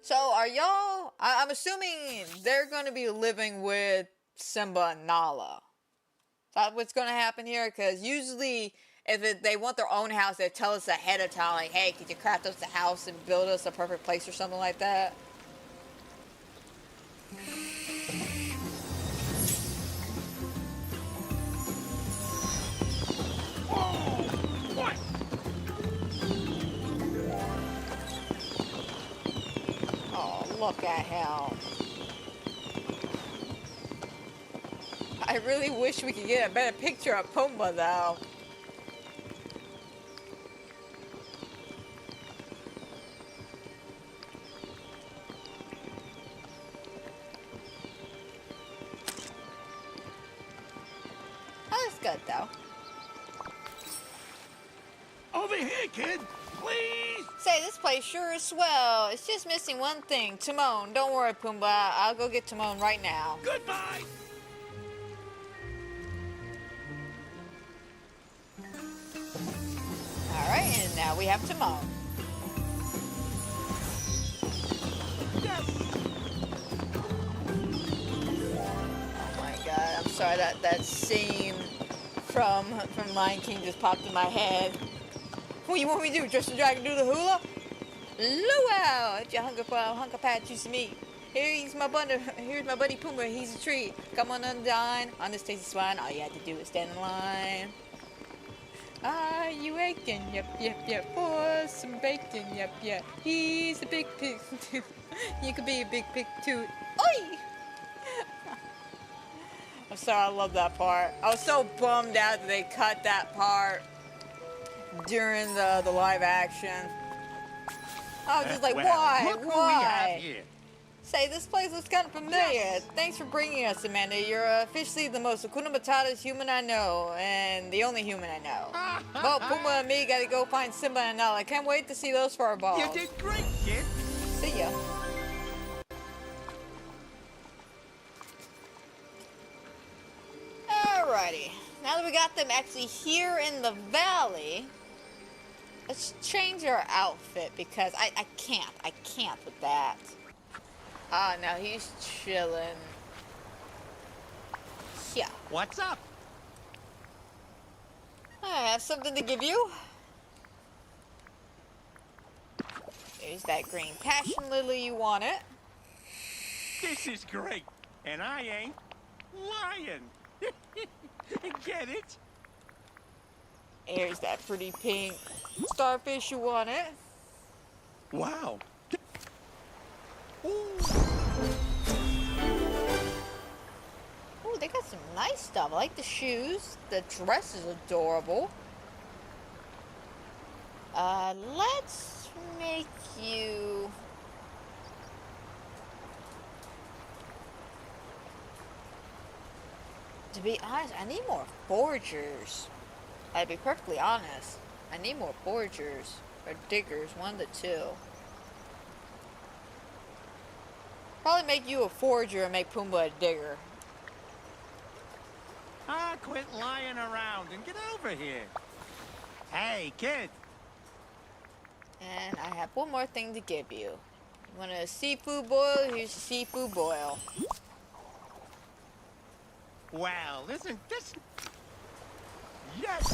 So are y'all, I'm assuming they're going to be living with Simba and Nala. Is that what's going to happen here? Because usually if they want their own house, they tell us ahead of time, like, hey, could you craft us a house and build us a perfect place or something like that? What? Oh, look at him. I really wish we could get a better picture of Pumbaa, though. Oh, that's good, though. Over here, kid. Please. Say, this place sure is swell. It's just missing one thing. Timon. Don't worry, Pumbaa. I'll go get Timon right now. Goodbye. Alright, and now we have Timon. Oh my god, I'm sorry that scene from Lion King just popped in my head. What you want me to do? Just the dragon do the hula? Luau! It's your hunger path to me. Here's my buddy Pumbaa. He's a treat. Come on and dine on this tasty swine. All you have to do is stand in line. Are you aching? Yep. For some bacon? Yep. He's a big pig. You could be a big pig too. Oi! I'm sorry, I love that part. I was so bummed out that they cut that part during the live action. I was just like, Well, why? Look who we have Why? here. Say, this place looks kind of familiar. Yes. Thanks for bringing us, Amanda. You're officially the most Hakuna Matata's human I know, and the only human I know. Well, Pumbaa and me gotta go find Simba and Nala. Can't wait to see those for our balls. You did great, kid. See ya. Alrighty. Now that we got them actually here in the valley, let's change our outfit because I can't with that. Ah, now he's chilling. Yeah. What's up? I have something to give you. There's that green passion lily, you want it. This is great. And I ain't lying. Get it? Here's that pretty pink starfish, you want it. Wow. Ooh, they got some nice stuff. I like the shoes. The dress is adorable. Let's make you... To be honest, I need more foragers. I'll be perfectly honest. I need more foragers. Or diggers, one of the two. Probably make you a forager and make Pumbaa a digger. Quit lying around and get over here. Hey, kid. And I have one more thing to give you. You want a seafood boil? Here's your seafood boil. Well, isn't this... Yes!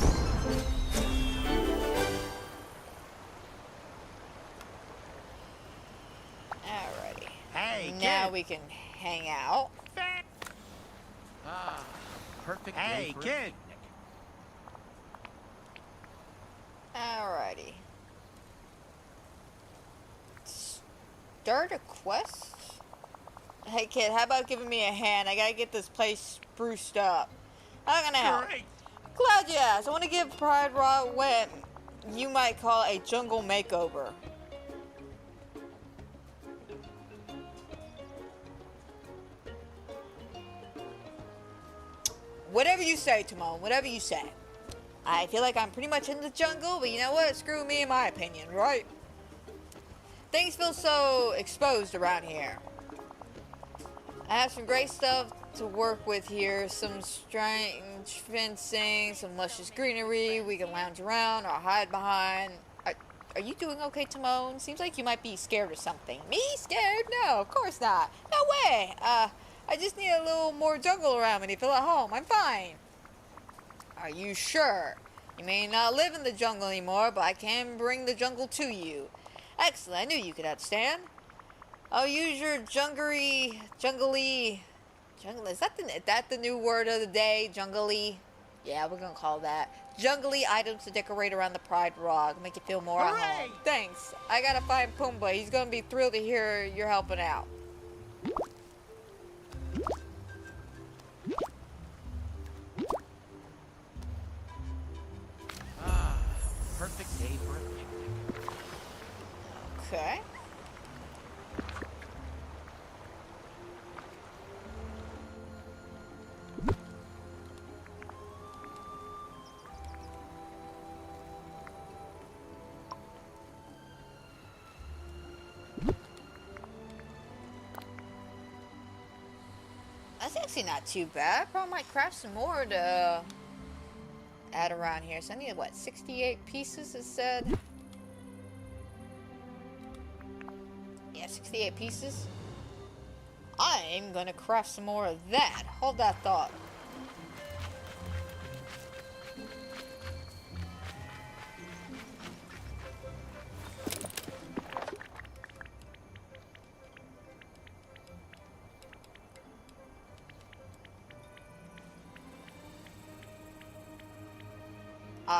Alrighty. Hey, Now kid. we can hang out. Perfect Hey, day for a kid. picnic. Alrighty. Start a quest? Hey kid, how about giving me a hand? I gotta get this place spruced up. I'm gonna help. Great. Glad you asked. I want to give Pride Rock what you might call a jungle makeover. Whatever you say, Timon. Whatever you say. I feel like I'm pretty much in the jungle, but you know what? Screw me in my opinion, right? Things feel so exposed around here. I have some great stuff to work with here. Some strange fencing, some luscious greenery we can lounge around or hide behind. Are you doing okay, Timon? Seems like you might be scared or something. Me? Scared? No, of course not. No way. I just need a little more jungle around me to feel at home. I'm fine. Are you sure? You may not live in the jungle anymore, but I can bring the jungle to you. Excellent. I knew you could understand. I'll use your jungly, is that the new word of the day? Jungly? Yeah, we're gonna call that. Jungly items to decorate around the Pride Rock. Make you feel more at Hooray! home. Thanks. I gotta find Pumbaa. He's gonna be thrilled to hear you're helping out. Perfect day for a picnic. Okay. That's actually not too bad. Probably might craft some more to add around here. So I need, what, 68 pieces, it said? Yeah, 68 pieces. I'm gonna craft some more of that. Hold that thought.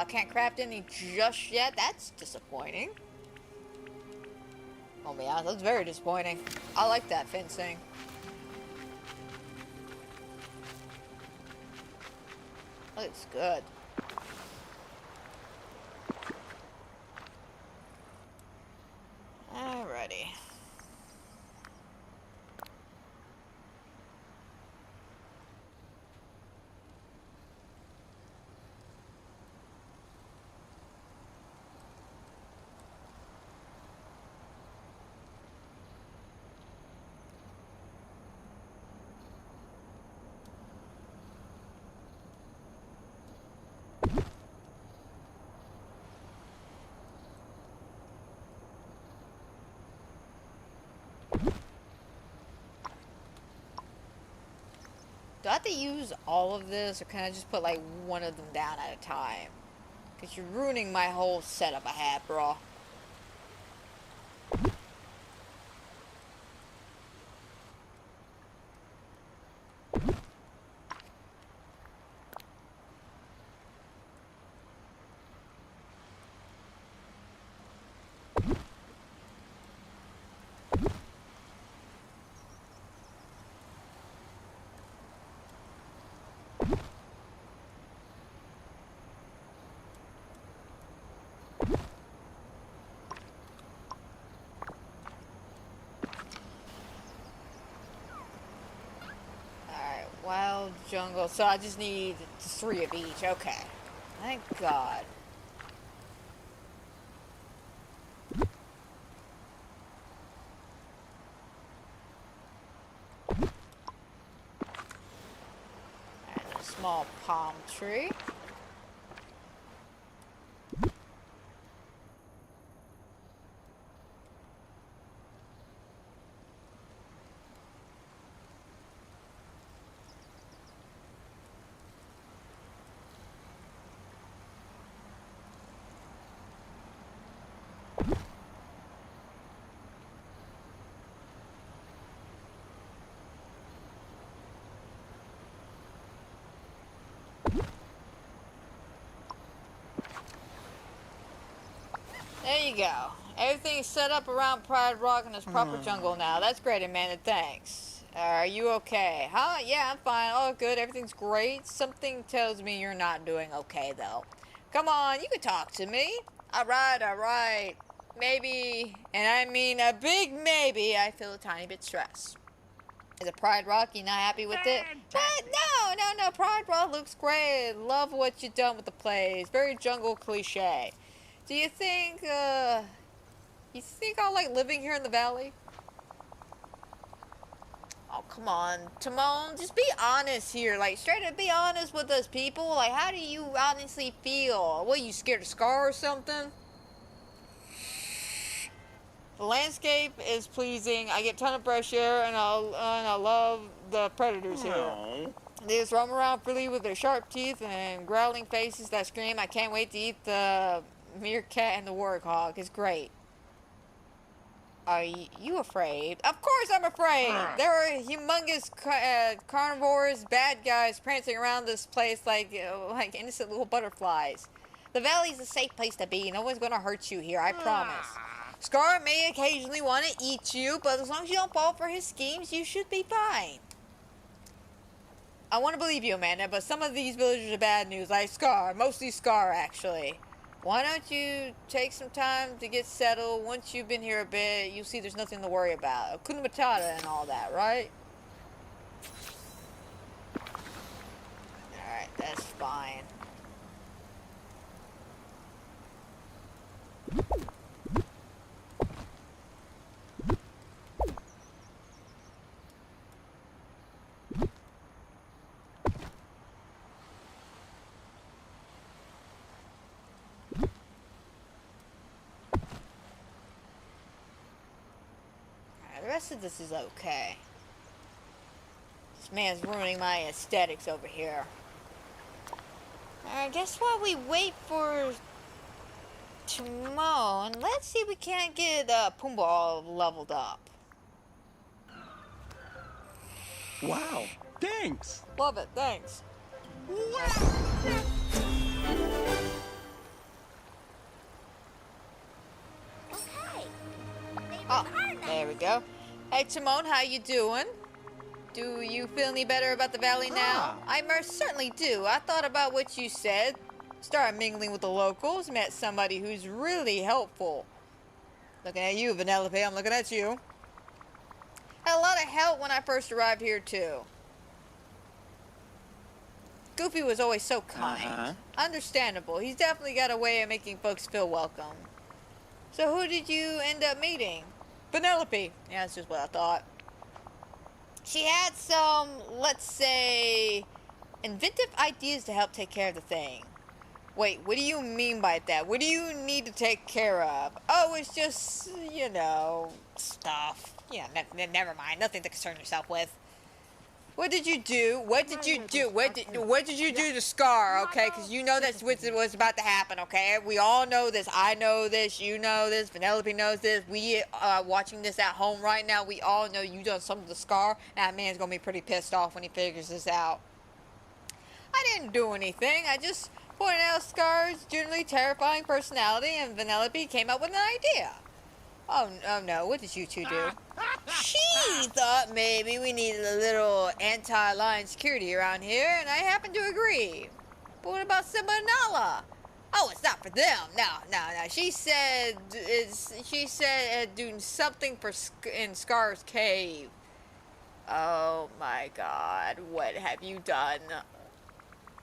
Can't craft any just yet. That's disappointing. Oh yeah, that's very disappointing. I like that fencing. Looks good. Alrighty. Do I have to use all of this, or can I just put like one of them down at a time? Because you're ruining my whole setup I had, bro. Wild jungle. So I just need 3 of each. Okay. Thank God. And a small palm tree. There you go. Everything's set up around Pride Rock in its proper jungle now. That's great, Amanda. Thanks. Are you okay? Huh? Yeah, I'm fine. Oh, good. Everything's great. Something tells me you're not doing okay, though. Come on, you can talk to me. Alright, alright. Maybe, and I mean a big maybe, I feel a tiny bit stressed. Is it Pride Rock? You not happy with it? But no. Pride Rock looks great. Love what you've done with the place. Very jungle cliche. Do you think I like living here in the valley? Oh, come on. Timon, just be honest here. Like, straight up be honest with us people. Like, how do you honestly feel? What, you scared of Scar or something? The landscape is pleasing. I get a ton of fresh air, and I love the predators here. They just roam around freely with their sharp teeth and growling faces that scream, I can't wait to eat the meerkat and the warthog. It's great. Are you afraid? Of course I'm afraid! There are humongous carnivores, bad guys prancing around this place like innocent little butterflies. The valley's a safe place to be. No one's gonna hurt you here, I promise. Scar may occasionally want to eat you, but as long as you don't fall for his schemes, you should be fine. I want to believe you, Amanda, but some of these villagers are bad news, like Scar. Mostly Scar, actually. Why don't you take some time to get settled? Once you've been here a bit, you'll see there's nothing to worry about. Hakuna Matata and all that, right? Alright, that's fine. The rest of this is okay. This man's ruining my aesthetics over here. Alright, guess while we wait for Timon, let's see if we can't get Pumbaa all leveled up. Wow, thanks. Love it, thanks. There we go. Hey, Timon, how you doing? Do you feel any better about the valley now? I most certainly do. I thought about what you said. Started mingling with the locals. Met somebody who's really helpful. Looking at you, Vanellope. I'm looking at you. Had a lot of help when I first arrived here, too. Goofy was always so kind. Understandable. He's definitely got a way of making folks feel welcome. So who did you end up meeting? Vanellope. Yeah, that's just what I thought. She had some, let's say, inventive ideas to help take care of the thing. Wait, what do you mean by that? What do you need to take care of? Oh, it's just, you know, stuff. Yeah, never mind. Nothing to concern yourself with. What did you do? What did you do? What did you do to Scar, okay? Because you know that's what was about to happen, okay? We all know this. I know this. You know this. Vanellope knows this. We watching this at home right now. We all know you done something to Scar. That man's going to be pretty pissed off when he figures this out. I didn't do anything. I just pointed out Scar's generally terrifying personality, and Vanellope came up with an idea. Oh no, what did you two do? She thought maybe we needed a little anti-lion security around here, and I happen to agree. But what about Simba and Nala? Oh, it's not for them. No. She said doing something in Scar's cave. Oh my God, what have you done?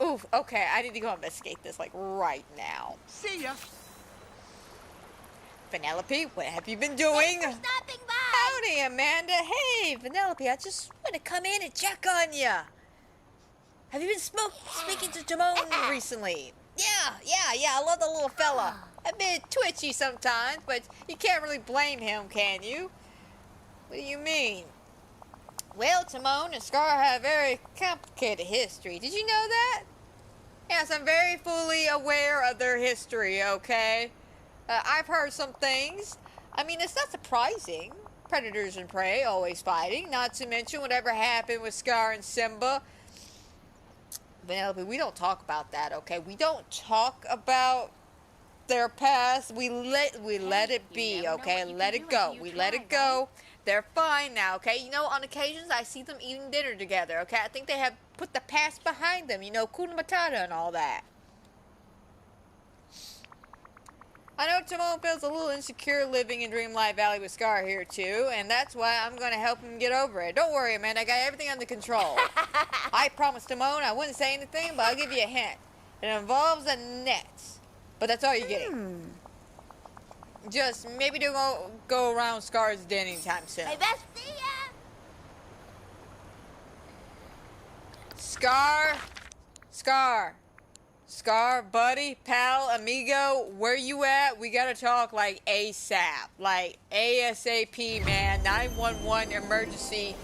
Oof, okay, I need to go investigate this, like, right now. See ya. Vanellope, what have you been doing? Thanks for stopping by. Howdy, Amanda. Hey, Vanellope, I just want to come in and check on you. Have you been speaking to Timon recently? Yeah, I love the little fella. A bit twitchy sometimes, but you can't really blame him, can you? What do you mean? Well, Timon and Scar have a very complicated history. Did you know that? Yes, I'm very fully aware of their history, okay? I've heard some things. I mean, it's not surprising. Predators and prey always fighting, not to mention whatever happened with Scar and Simba. Vanellope, we don't talk about that, okay? We don't talk about their past. We let it be, okay? Let it go. We let it go. They're fine now, okay? You know, on occasions, I see them eating dinner together, okay? I think they have put the past behind them, you know, Kuna Matata and all that. I know Timon feels a little insecure living in Dreamlight Valley with Scar here, too, and that's why I'm going to help him get over it. Don't worry, man. I got everything under control. I promised Timon I wouldn't say anything, but I'll give you a hint. It involves a net, but that's all you're getting. Just maybe don't go around Scar's den anytime soon. Hey, best see ya. Scar, buddy, pal, amigo, where you at? We gotta talk like ASAP. Like ASAP, man. 911 emergency.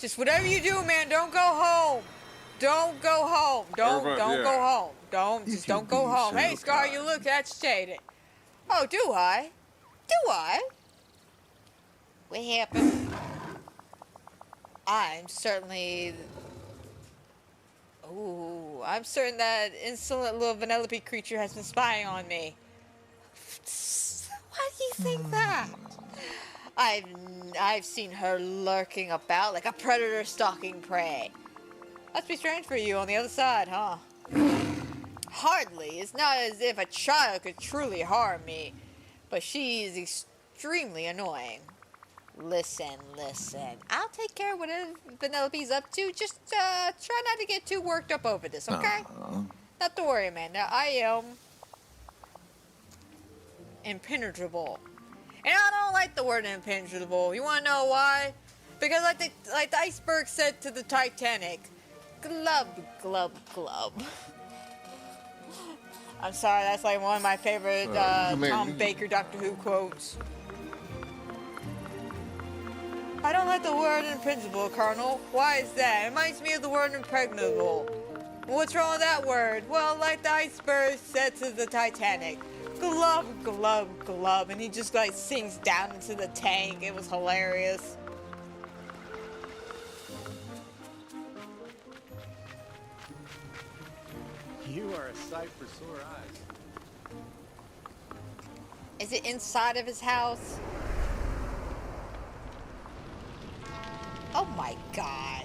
Just whatever you do, man, don't go home. Don't go home. Don't go home. Don't go home. Hey, Scar, you look agitated. Oh, do I? What happened? I'm certain that insolent little Vanellope creature has been spying on me. Why do you think that? I've seen her lurking about like a predator stalking prey. Must be strange for you on the other side, huh? Hardly. It's not as if a child could truly harm me, but she is extremely annoying. Listen. I'll take care of whatever Vanellope's up to. Just try not to get too worked up over this, okay? Not to worry, Amanda. I am impenetrable. And I don't like the word impenetrable. You want to know why? Because like the iceberg said to the Titanic, glub, glub, glub. I'm sorry, that's like one of my favorite Tom Baker Doctor Who quotes. I don't like the word impenetrable, Colonel. Why is that? It reminds me of the word impregnable. What's wrong with that word? Well, like the iceberg said to the Titanic, glub, glub, glub, and he just like sinks down into the tank. It was hilarious. You are a sight for sore eyes. Is it inside of his house? Oh my god.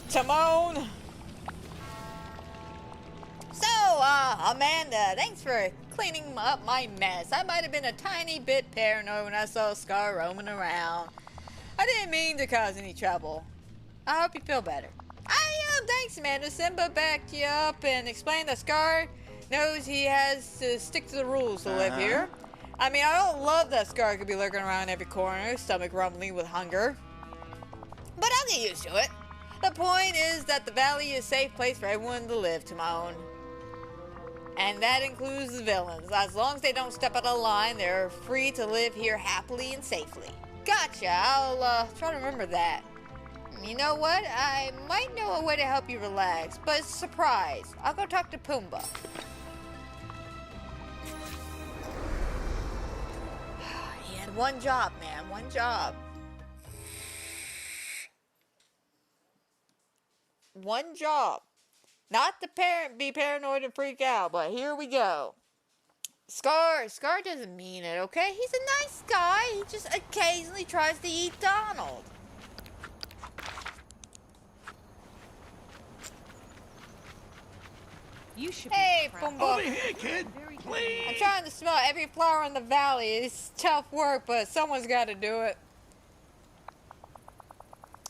Timon! So, Amanda, thanks for cleaning up my mess. I might have been a tiny bit paranoid when I saw Scar roaming around. I didn't mean to cause any trouble. I hope you feel better. Thanks, Amanda. Simba backed you up and explained that Scar knows he has to stick to the rules to live here. I mean, I don't love that Scar could be lurking around every corner, stomach rumbling with hunger. But I'll get used to it. The point is that the valley is a safe place for everyone to live, Timon. And that includes the villains. As long as they don't step out of line, they're free to live here happily and safely. Gotcha. I'll try to remember that. You know what? I might know a way to help you relax, but surprise. I'll go talk to Pumbaa. He had one job, man. One job. One job. Not to be paranoid and freak out, but here we go. Scar doesn't mean it, okay? He's a nice guy. He just occasionally tries to eat Donald. You should Hey, be proud. Pumbaa. Over here, kid. Please. I'm trying to smell every flower in the valley. It's tough work, but someone's got to do it.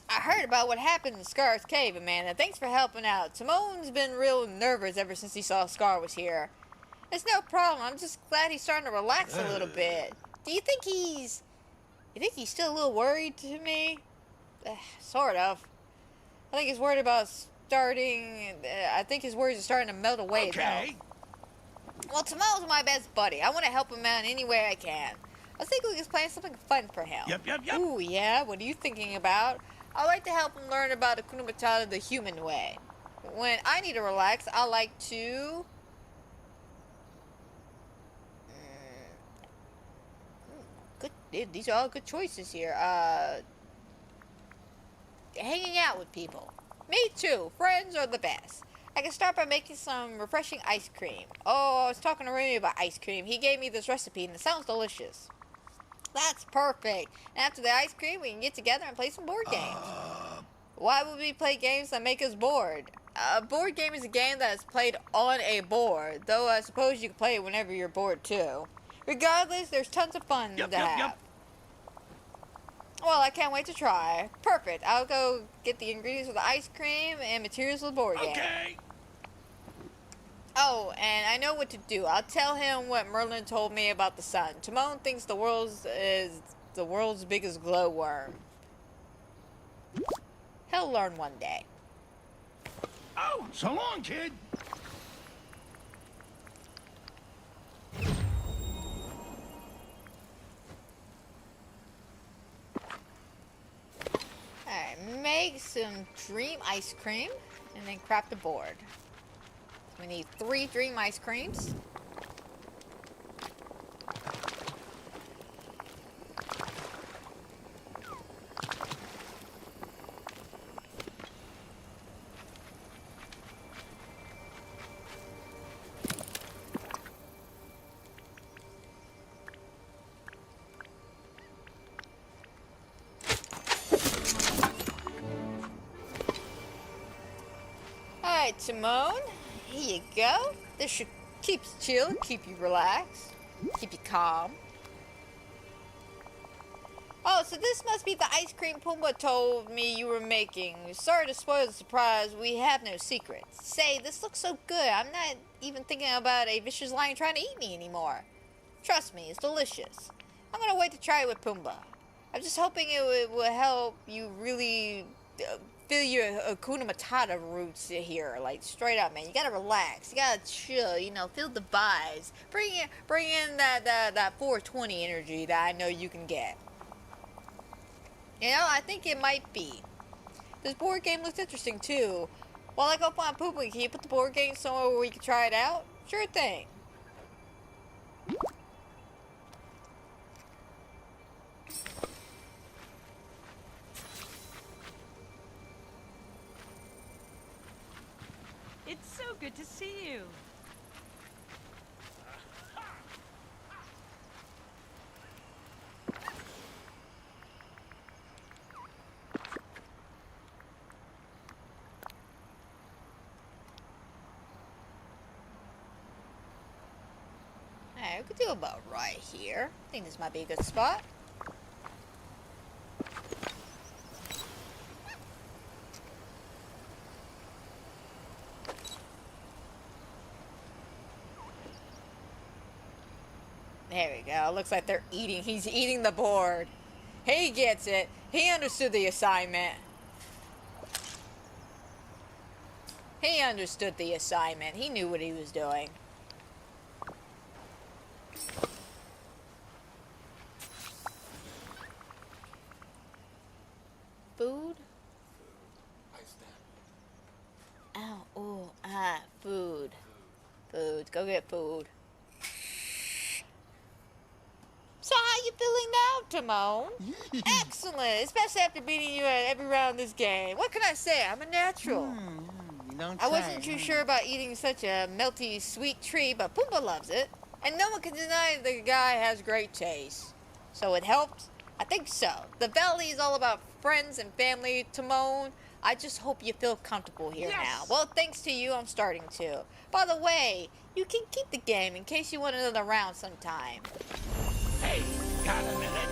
I heard about what happened in Scar's cave, Amanda. Thanks for helping out. Timon's been real nervous ever since he saw Scar was here. It's no problem. I'm just glad he's starting to relax a little bit. Do you think he's still a little worried to me? Sort of. I think he's worried about I think his worries are starting to melt away, Okay. though. Well, Timon's my best buddy. I want to help him out in any way I can. I was thinking we could plan something fun for him. Yep. Ooh, yeah? What are you thinking about? I like to help him learn about Hakuna Matata the human way. When I need to relax, I like to... Good. These are all good choices here. Hanging out with people. Me too. Friends are the best. I can start by making some refreshing ice cream. Oh, I was talking to Remy about ice cream. He gave me this recipe and it sounds delicious. That's perfect. And after the ice cream, we can get together and play some board games. Why would we play games that make us bored? A board game is a game that is played on a board, though I suppose you can play it whenever you're bored too. Regardless, there's tons of fun to have. Well, I can't wait to try. Perfect. I'll go get the ingredients for the ice cream and materials for the board game. Okay. Oh, and I know what to do. I'll tell him what Merlin told me about the sun. Timon thinks the world's biggest glowworm. He'll learn one day. Oh, so long, kid. Alright, make some dream ice cream and then craft a board. We need 3 dream ice creams. Alright, Timon, here you go. This should keep you chill, keep you relaxed, keep you calm. Oh, so this must be the ice cream Pumbaa told me you were making. Sorry to spoil the surprise, we have no secrets. Say, this looks so good, I'm not even thinking about a vicious lion trying to eat me anymore. Trust me, it's delicious. I'm gonna wait to try it with Pumbaa. I'm just hoping it will help you really feel your Hakuna Matata roots here, like straight up, man. You gotta relax, you gotta chill, you know, feel the vibes. Bring in that 420 energy that I know you can get. You know, I think it might be. This board game looks interesting too. While I go find Pumbaa, can you put the board game somewhere where we can try it out? Sure thing. It's so good to see you. Alright, we could do about right here. I think this might be a good spot. There we go. Looks like they're eating. He's eating the board. He gets it. He understood the assignment. He understood the assignment. He knew what he was doing. Food? Ow, ooh, ah, food. Food. Go get food. So how you feeling now, Timon? Excellent, especially after beating you at every round of this game. What can I say? I'm a natural. You don't I wasn't say. too sure about eating such a melty, sweet treat, but Pumbaa loves it. And no one can deny the guy has great taste. So it helped? I think so. The valley is all about friends and family, Timon. I just hope you feel comfortable here now. Well, thanks to you, I'm starting to. By the way, you can keep the game in case you want another round sometime. Hey, got a minute?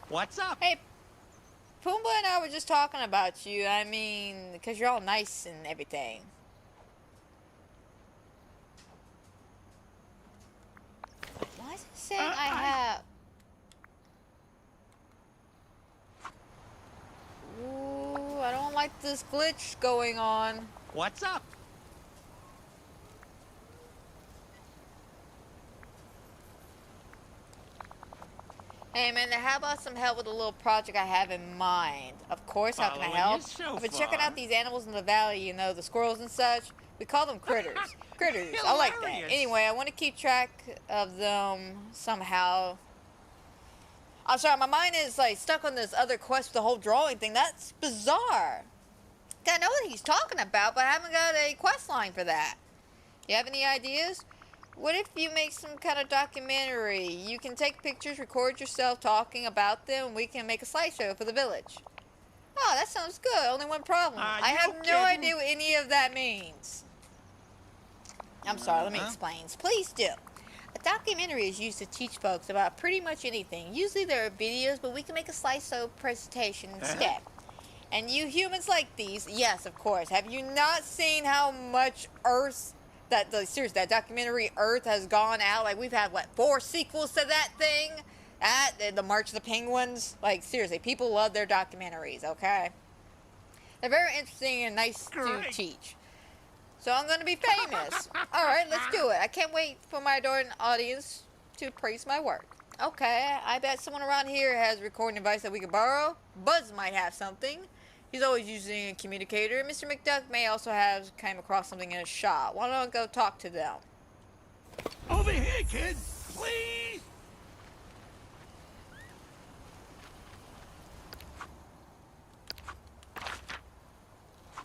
What's up? Hey, Pumbaa and I were just talking about you. I mean, because you're all nice and everything. Why is it saying I have... Ooh, I don't like this glitch going on. What's up? Hey man, how about some help with a little project I have in mind? Of course, how can I Following help? you so I've been checking far. out these animals in the valley, you know, the squirrels and such. We call them critters. Critters, I like that. Hilarious. Anyway, I want to keep track of them somehow. I'm sorry, my mind is like stuck on this other quest with the whole drawing thing. That's bizarre. I know what he's talking about, but I haven't got a quest line for that. You have any ideas? What if you make some kind of documentary? You can take pictures, record yourself talking about them, and we can make a slideshow for the village. Oh, that sounds good. Only one problem. Are I you have no kidding? idea what any of that means. I'm sorry, let me explain. Please do. A documentary is used to teach folks about pretty much anything. Usually there are videos, but we can make a slideshow presentation instead. And you humans like these, yes, of course. Have you not seen how much Earth, that documentary Earth has gone out? Like, we've had, what, 4 sequels to that thing? The March of the Penguins? Like, seriously, people love their documentaries, okay? They're very interesting and nice to teach. So I'm going to be famous. All right, let's do it. I can't wait for my adoring audience to praise my work. Okay, I bet someone around here has a recording device that we could borrow. Buzz might have something. He's always using a communicator. Mr. McDuck may also have came across something in his shop. Why don't I go talk to them? Over here, kid! Please!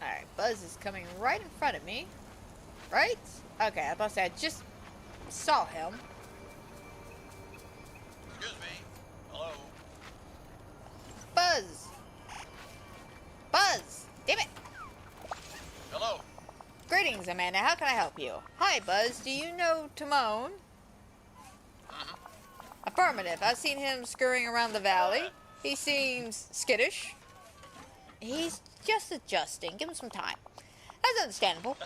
Alright, Buzz is coming right in front of me. Right? Okay, I was about to say, I just saw him. Excuse me. Hello. Buzz! Buzz! Damn it! Hello. Greetings, Amanda. How can I help you? Hi, Buzz. Do you know Timon? Affirmative. I've seen him scurrying around the valley. He seems skittish. He's just adjusting. Give him some time. That's understandable.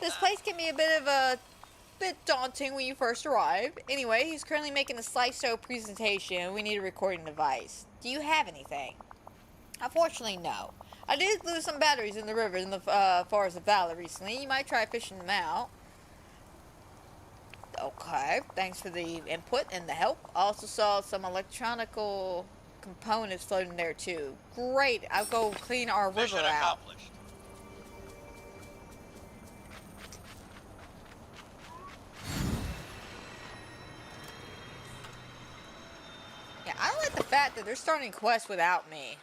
This place can be a bit daunting when you first arrive. Anyway, he's currently making a slideshow presentation. We need a recording device. Do you have anything? Unfortunately, no. I did lose some batteries in the river in the Forest of Valor recently. You might try fishing them out. Okay, thanks for the input and the help. I also saw some electronical components floating there too. Great, I'll go clean our river Mission out. accomplished. Yeah, I don't like the fact that they're starting quests without me.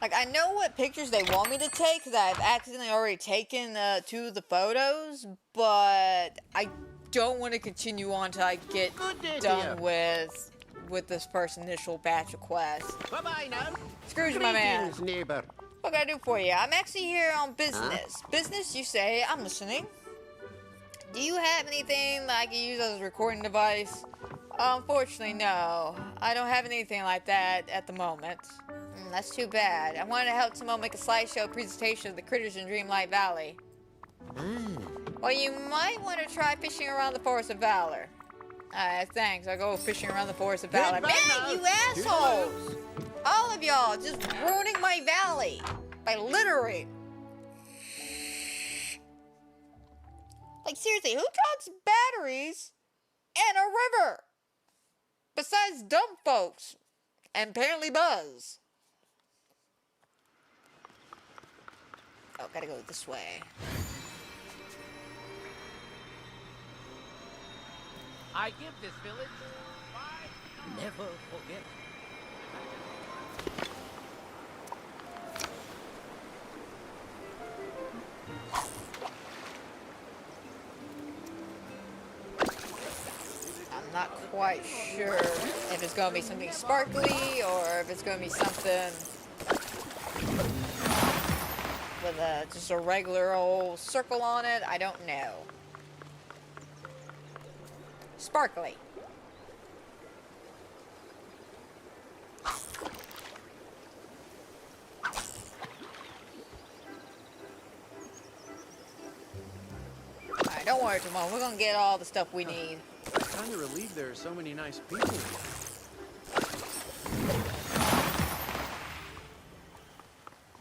Like, I know what pictures they want me to take because I've accidentally already taken two of the photos, but I don't want to continue on until I get Good day to done you. with this first initial batch of quests. Bye-bye now. Scrooge, my man. Greetings, neighbor. What can I do for you? I'm actually here on business. Business, you say? I'm listening. Do you have anything that I can use as a recording device? Unfortunately, no. I don't have anything like that at the moment. That's too bad. I wanted to help Timon make a slideshow presentation of the critters in Dreamlight Valley. Well, you might want to try fishing around the Forest of Valor. Alright, thanks. I'll go fishing around the Forest of Valor. Goodbye Man, now. you assholes! All of y'all just ruining my valley by littering. Like, seriously, who talks batteries and a river? Besides dumb folks. And apparently Buzz. Oh, gotta go this way. I give this village my never forget. I'm not quite sure if it's gonna be something sparkly or if it's gonna be something with just a regular old circle on it. I don't know. Sparkly. Alright, don't worry, Timon. We're gonna get all the stuff we need. I'm kind of relieved there are so many nice people.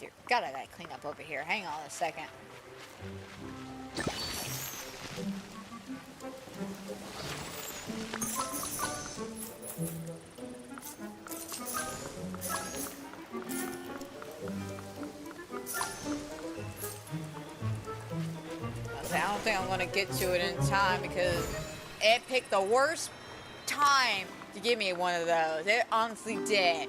Dear God, I gotta clean up over here. Hang on a second. I don't think I'm gonna get to it in time because it picked the worst time to give me one of those. It honestly did.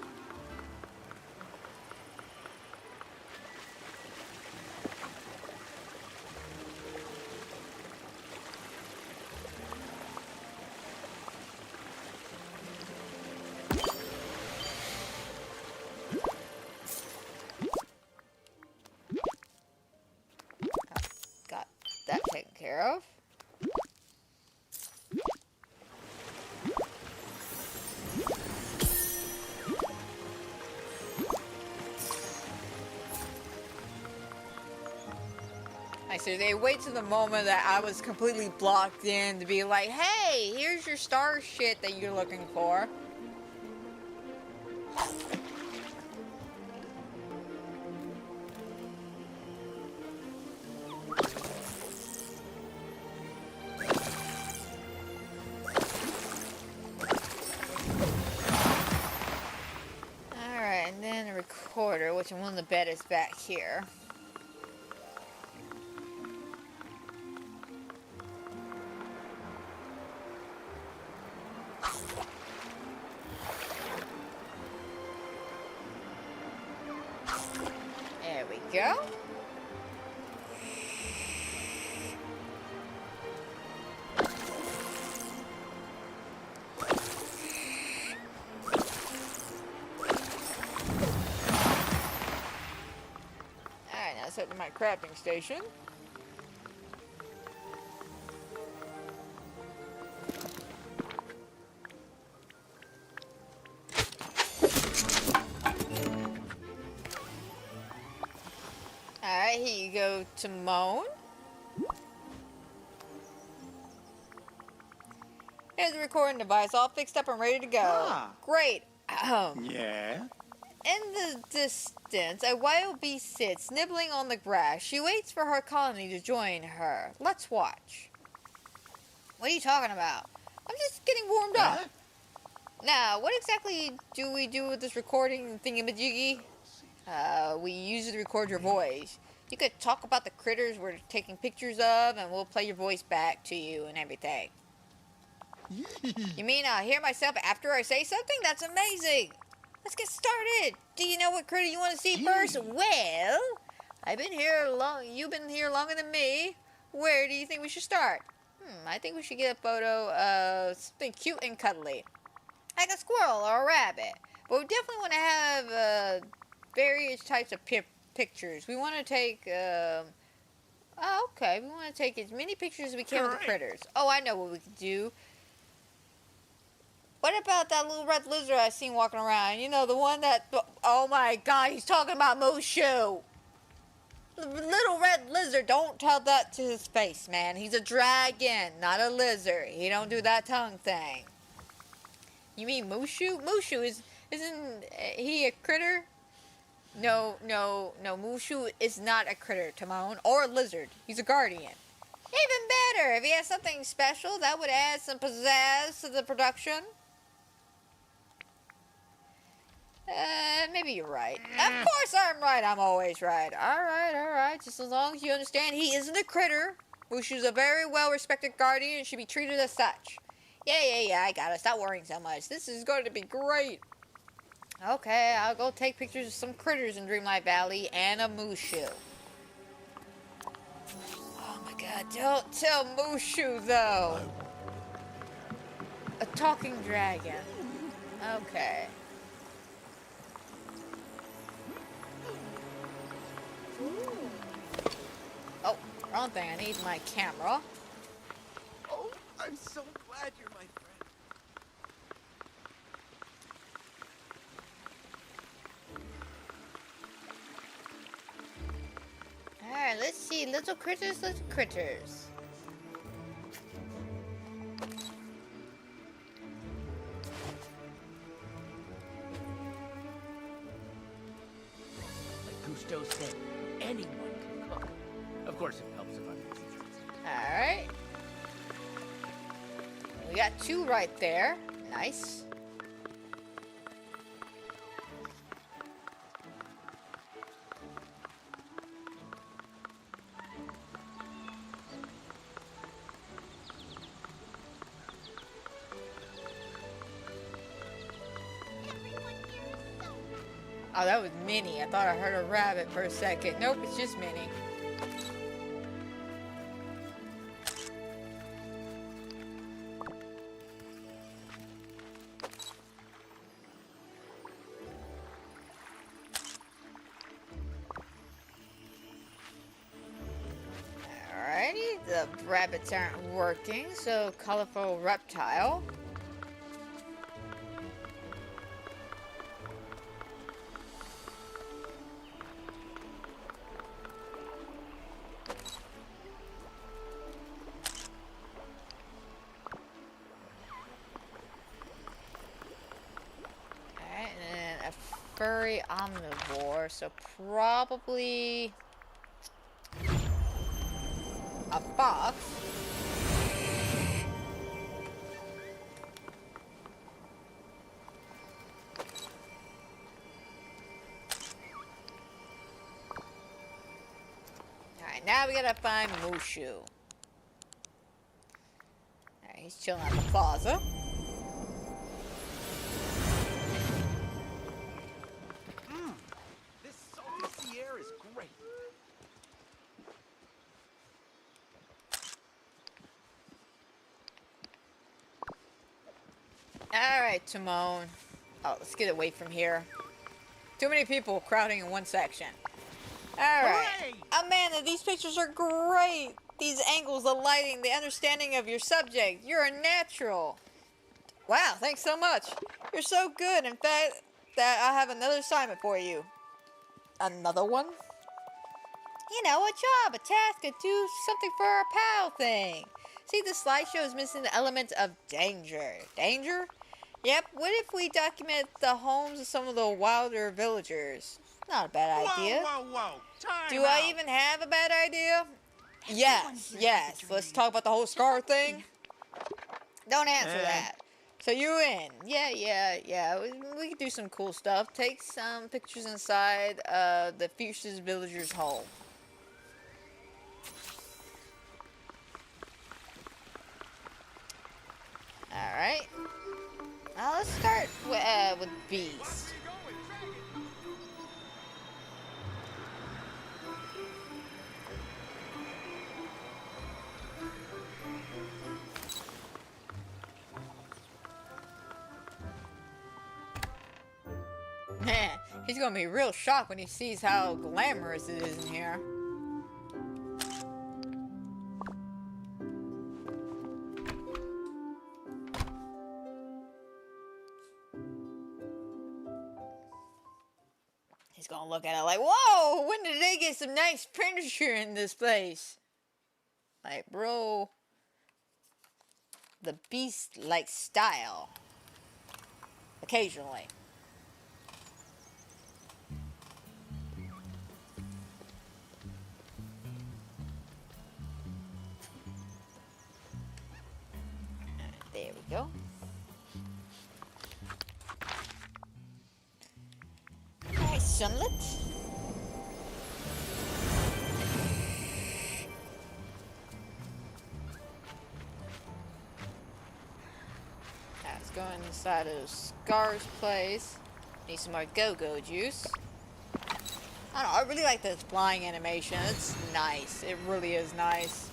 Got that taken care of. So they wait to the moment that I was completely blocked in to be like, hey, here's your star shit that you're looking for. Alright, and then a recorder, which one of the bed is back here. There we go. Alright, now let's head to my crafting station. Alright, here you go, Timon. Here's the recording device, all fixed up and ready to go. Ah. Great. Yeah? In the distance, a wild beast sits, nibbling on the grass. She waits for her colony to join her. Let's watch. What are you talking about? I'm just getting warmed up. Huh? Now, what exactly do we do with this recording thingamajiggy? We use it to record your voice. You could talk about the critters we're taking pictures of, and we'll play your voice back to you and everything. You mean hear myself after I say something? That's amazing! let's get started. Do you know what critter you want to see first? Well, I've been here long. You've been here longer than me. Where do you think we should start? I think we should get a photo of something cute and cuddly, like a squirrel or a rabbit. But we definitely want to have various types of pictures. We want to take. Okay. We want to take as many pictures as we can with the critters. Oh, I know what we could do. What about that little red lizard I seen walking around? You know, the one that... Oh my god, he's talking about Mushu. The little red lizard, don't tell that to his face, man. He's a dragon, not a lizard. He don't do that tongue thing. You mean Mushu? Mushu isn't he a critter? No, Mushu is not a critter, Timon, or a lizard. He's a guardian. Even better, if he has something special, that would add some pizzazz to the production. Maybe you're right. Of course I'm right. I'm always right. Alright. Just as long as you understand he isn't a critter. Mushu's a very well-respected guardian and should be treated as such. Yeah, I got it. Stop worrying so much. This is going to be great. Okay, I'll go take pictures of some critters in Dreamlight Valley and a Mushu. Oh my god, don't tell Mushu though. A talking dragon. Okay. Oh, wrong thing. I need my camera. Oh, I'm so glad you're my friend. Alright, let's see. Little critters. Like Cousteau said, anyone can cook. Of course, it helps if I'm experienced. Alright. We got 2 right there. Nice. Oh, that was Minnie. I thought I heard a rabbit for a second. Nope, it's just Minnie. Alrighty, the rabbits aren't working, so colorful reptile. Furry omnivore, so probably a fox. Alright, now we gotta find Mushu. Alright, he's chilling at the plaza. Alright, Timon. Oh, let's get away from here. Too many people crowding in one section. Alright. Amanda, these pictures are great. These angles, the lighting, the understanding of your subject. You're a natural. Wow, thanks so much. You're so good. In fact, that I have another assignment for you. Another one? You know, a job, a task, a do something for our pal thing. See, the slideshow is missing the element of danger. Danger? Yep, what if we document the homes of some of the wilder villagers? Not a bad idea. Whoa. Do I even have a bad idea? Yes. Let's talk about the whole scar thing. Don't answer that. So you in? Yeah. We could do some cool stuff. Take some pictures inside the fiercest villager's home. Alright. Now let's start with Beast. Man, he's gonna be real shocked when he sees how glamorous it is in here. He's gonna look at it like, whoa, when did they get some nice furniture in this place? Like, bro, the beast likes style. Occasionally. There we go. Nice sunlit. Let's go inside of Scar's place. Need some more go-go juice. I don't know, I really like this flying animation. It's nice. It really is nice.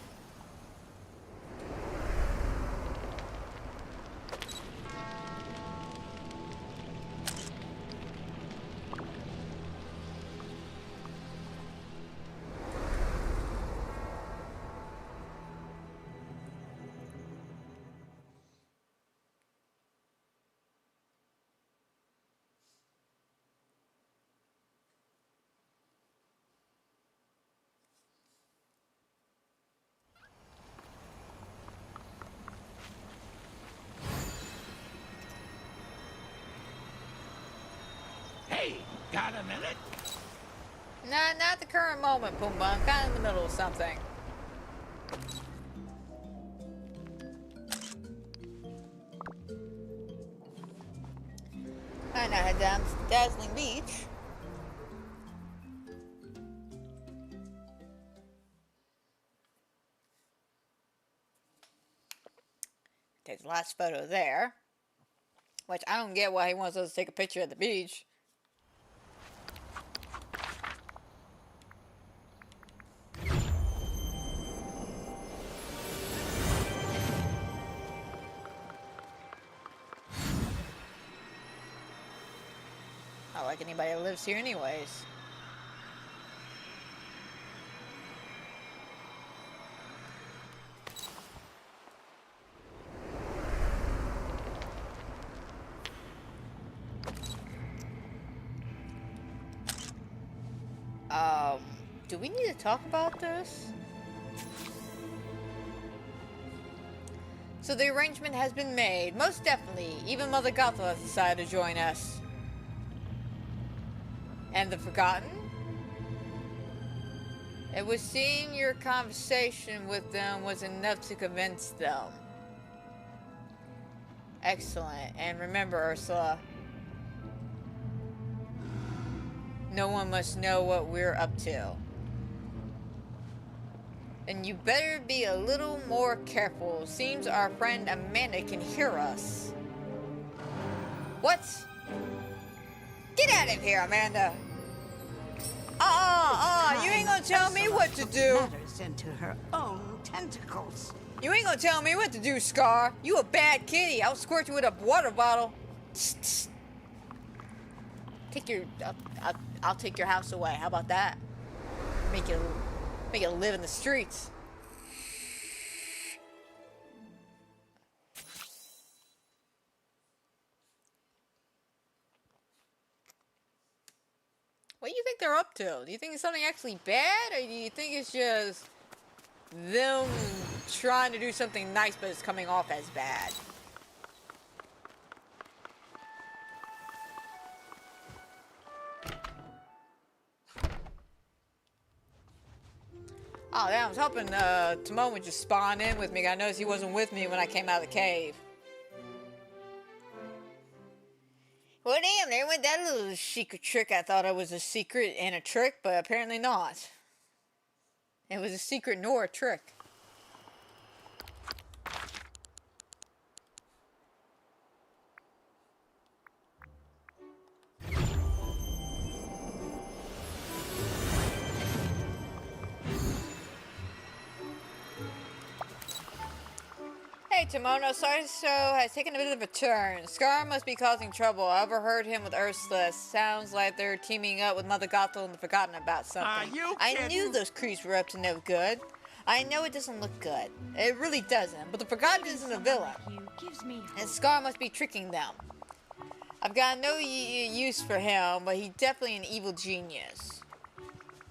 Hey, got a minute? Nah, not the current moment, Pumbaa. I'm kind of in the middle of something. And I head down to the dazzling beach. Take the last photo there. Which I don't get why he wants us to take a picture at the beach. Not like anybody that lives here anyways. Do we need to talk about this? So the arrangement has been made. Most definitely. Even Mother Gothel has decided to join us. And the Forgotten? It was seeing your conversation with them was enough to convince them. Excellent. And remember, Ursula, no one must know what we're up to. And you better be a little more careful. Seems our friend Amanda can hear us. What? Get out of here, Amanda. You ain't gonna tell me what to do. Matters into her own tentacles. You ain't gonna tell me what to do, Scar. You a bad kitty. I'll squirt you with a water bottle. Take your, I'll take your house away. How about that? Make it live in the streets. What do you think they're up to? Do you think it's something actually bad, or do you think it's just them trying to do something nice, but it's coming off as bad? Oh, yeah, I was hoping Timon would just spawn in with me. I noticed he wasn't with me when I came out of the cave. Well, damn, there went that little secret trick. I thought it was a secret and a trick, but apparently not. It was a secret nor a trick. Hey, Timon. So has taken a bit of a turn. Scar must be causing trouble. I overheard him with Ursula. Sounds like they're teaming up with Mother Gothel and forgotten about something. you I kidding? knew those creeps were up to no good. I know it doesn't look good. It really doesn't. But the Forgotten isn't a villain. And Scar must be tricking them. I've got no use for him, but he's definitely an evil genius.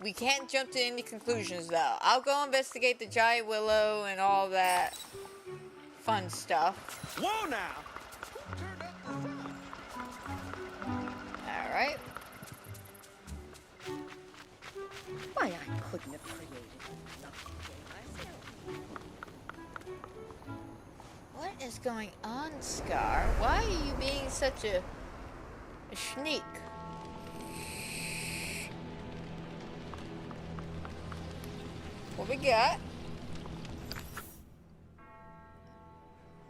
We can't jump to any conclusions, though. I'll go investigate the giant willow and all that fun stuff. Whoa now! Alright. Why, I couldn't have created something myself. What is going on, Scar? Why are you being such a sneak? What we got?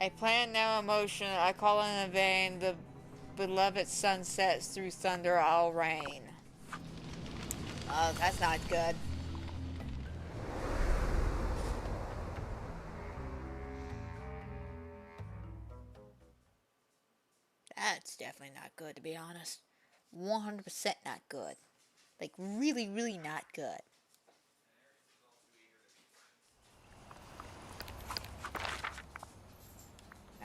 A plan now in motion. I call in vain. The beloved sun sets through thunder. I'll rain. Oh, that's not good. That's definitely not good, to be honest. 100% not good. Like, really, really not good.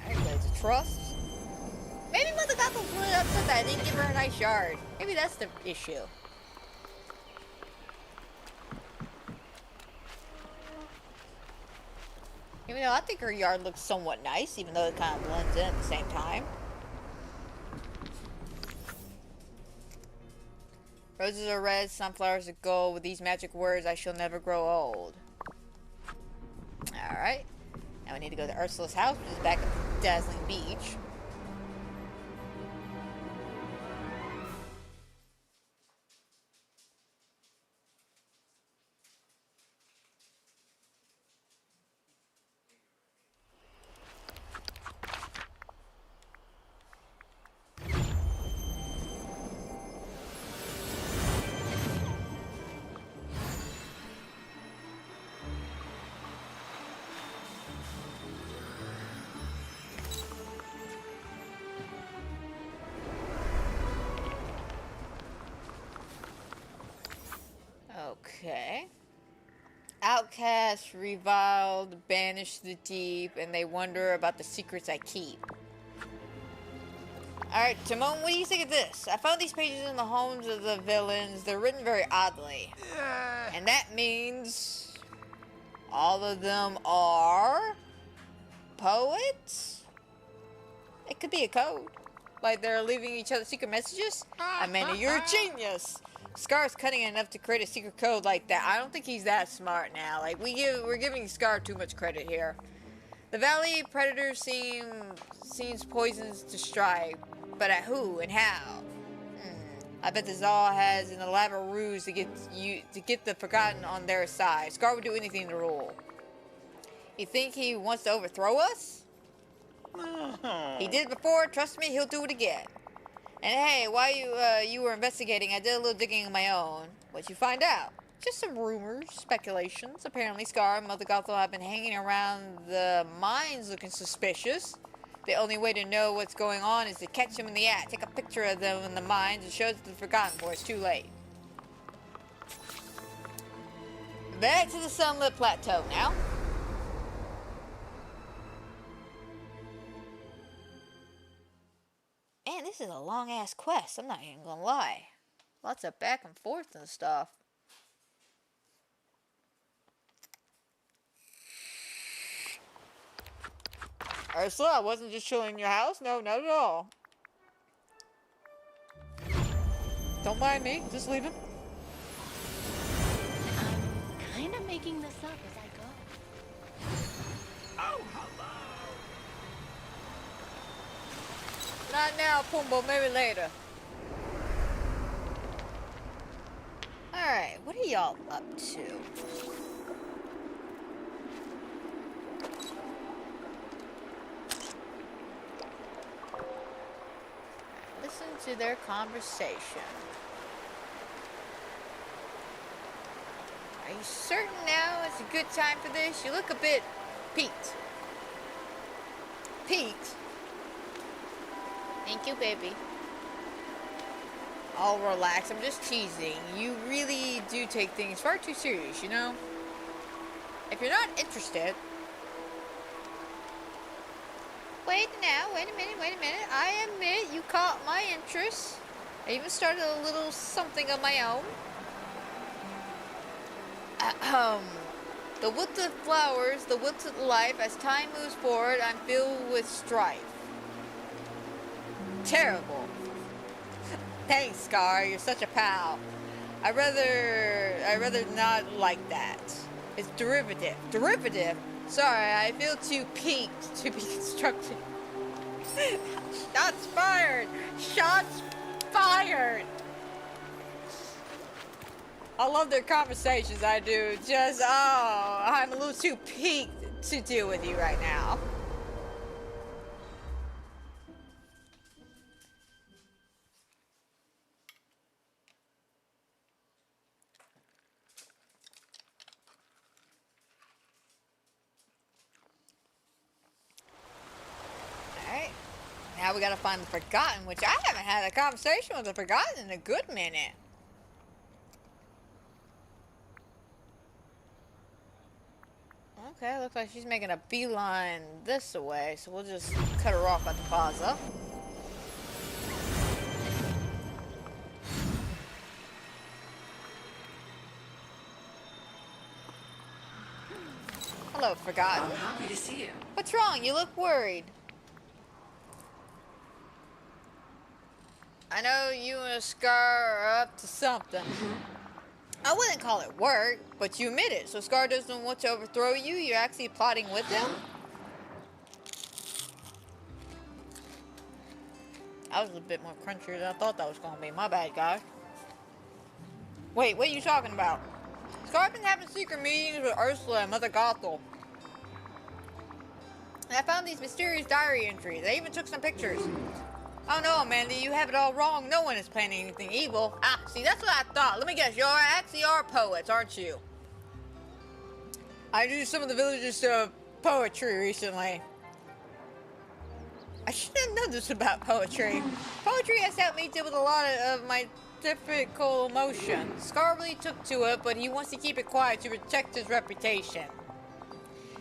Alright, there's a trust. Maybe Mother Gothel's really upset that I didn't give her a nice yard. Maybe that's the issue. Even though I think her yard looks somewhat nice, even though it kind of blends in at the same time. Roses are red, sunflowers are gold. With these magic words, I shall never grow old. Alright. Now we need to go to Ursula's house, which is back at the dazzling beach. Okay. Outcasts, reviled, banished to the deep, and they wonder about the secrets I keep. Alright, Timon, what do you think of this? I found these pages in the homes of the villains. They're written very oddly. And that means all of them are poets? It could be a code. Like they're leaving each other secret messages? Amanda, you're a genius! Scar's cunning enough to create a secret code like that. I don't think he's that smart now. Like, we're giving Scar too much credit here. The Valley Predator seems poisons to strike, but at who and how? I bet this all has an elaborate ruse to get the Forgotten on their side. Scar would do anything to rule. You think he wants to overthrow us? He did it before. Trust me, he'll do it again. And hey, while you were investigating, I did a little digging of my own. What'd you find out? Just some rumors, speculations. Apparently Scar and Mother Gothel have been hanging around the mines looking suspicious. The only way to know what's going on is to catch them in the act, take a picture of them in the mines, and show it to the Forgotten before it's too late. Back to the sunlit plateau now. Man, this is a long-ass quest. I'm not even gonna lie. Lots of back and forth and stuff. Ursula, I wasn't just chilling in your house. No, not at all. Don't mind me. Just leaving. I'm kind of making this up as I go. Oh, hello! Not now, Pumbaa. Maybe later. Alright, what are y'all up to? Listen to their conversation. Are you certain now is a good time for this? You look a bit peaked. peeked. Thank you, baby. I'll relax. I'm just teasing. You really do take things far too serious, you know? If you're not interested... Wait a minute. I admit you caught my interest. I even started a little something of my own. The woods of flowers, the woods of life, as time moves forward, I'm filled with strife. Terrible. Thanks, Scar, you're such a pal. I'd rather not like that. It's derivative. Derivative? Sorry, I feel too peaked to be constructive. Shots fired! Shots fired! I love their conversations, I do. Just, oh, I'm a little too peaked to deal with you right now. Alright. Now we gotta find the Forgotten, which I haven't had a conversation with the Forgotten in a good minute. Okay, looks like she's making a beeline this way, so we'll just cut her off at the plaza. Hello, Forgotten. I'm happy to see you. What's wrong? You look worried. I know you and Scar are up to something. I wouldn't call it work, but you admit it. So Scar doesn't want to overthrow you? You're actually plotting with him? That was a bit more crunchier than I thought that was going to be. My bad, guys. Wait, what are you talking about? Scar's been having secret meetings with Ursula and Mother Gothel. And I found these mysterious diary entries. They even took some pictures. Oh no, Amanda, you have it all wrong. No one is planning anything evil. Ah, see, that's what I thought. Let me guess, you actually are poets, aren't you? I do some of the villagers' poetry recently. I should have known this about poetry. Poetry has helped me deal with a lot of my difficult emotions. Scar really took to it, but he wants to keep it quiet to protect his reputation.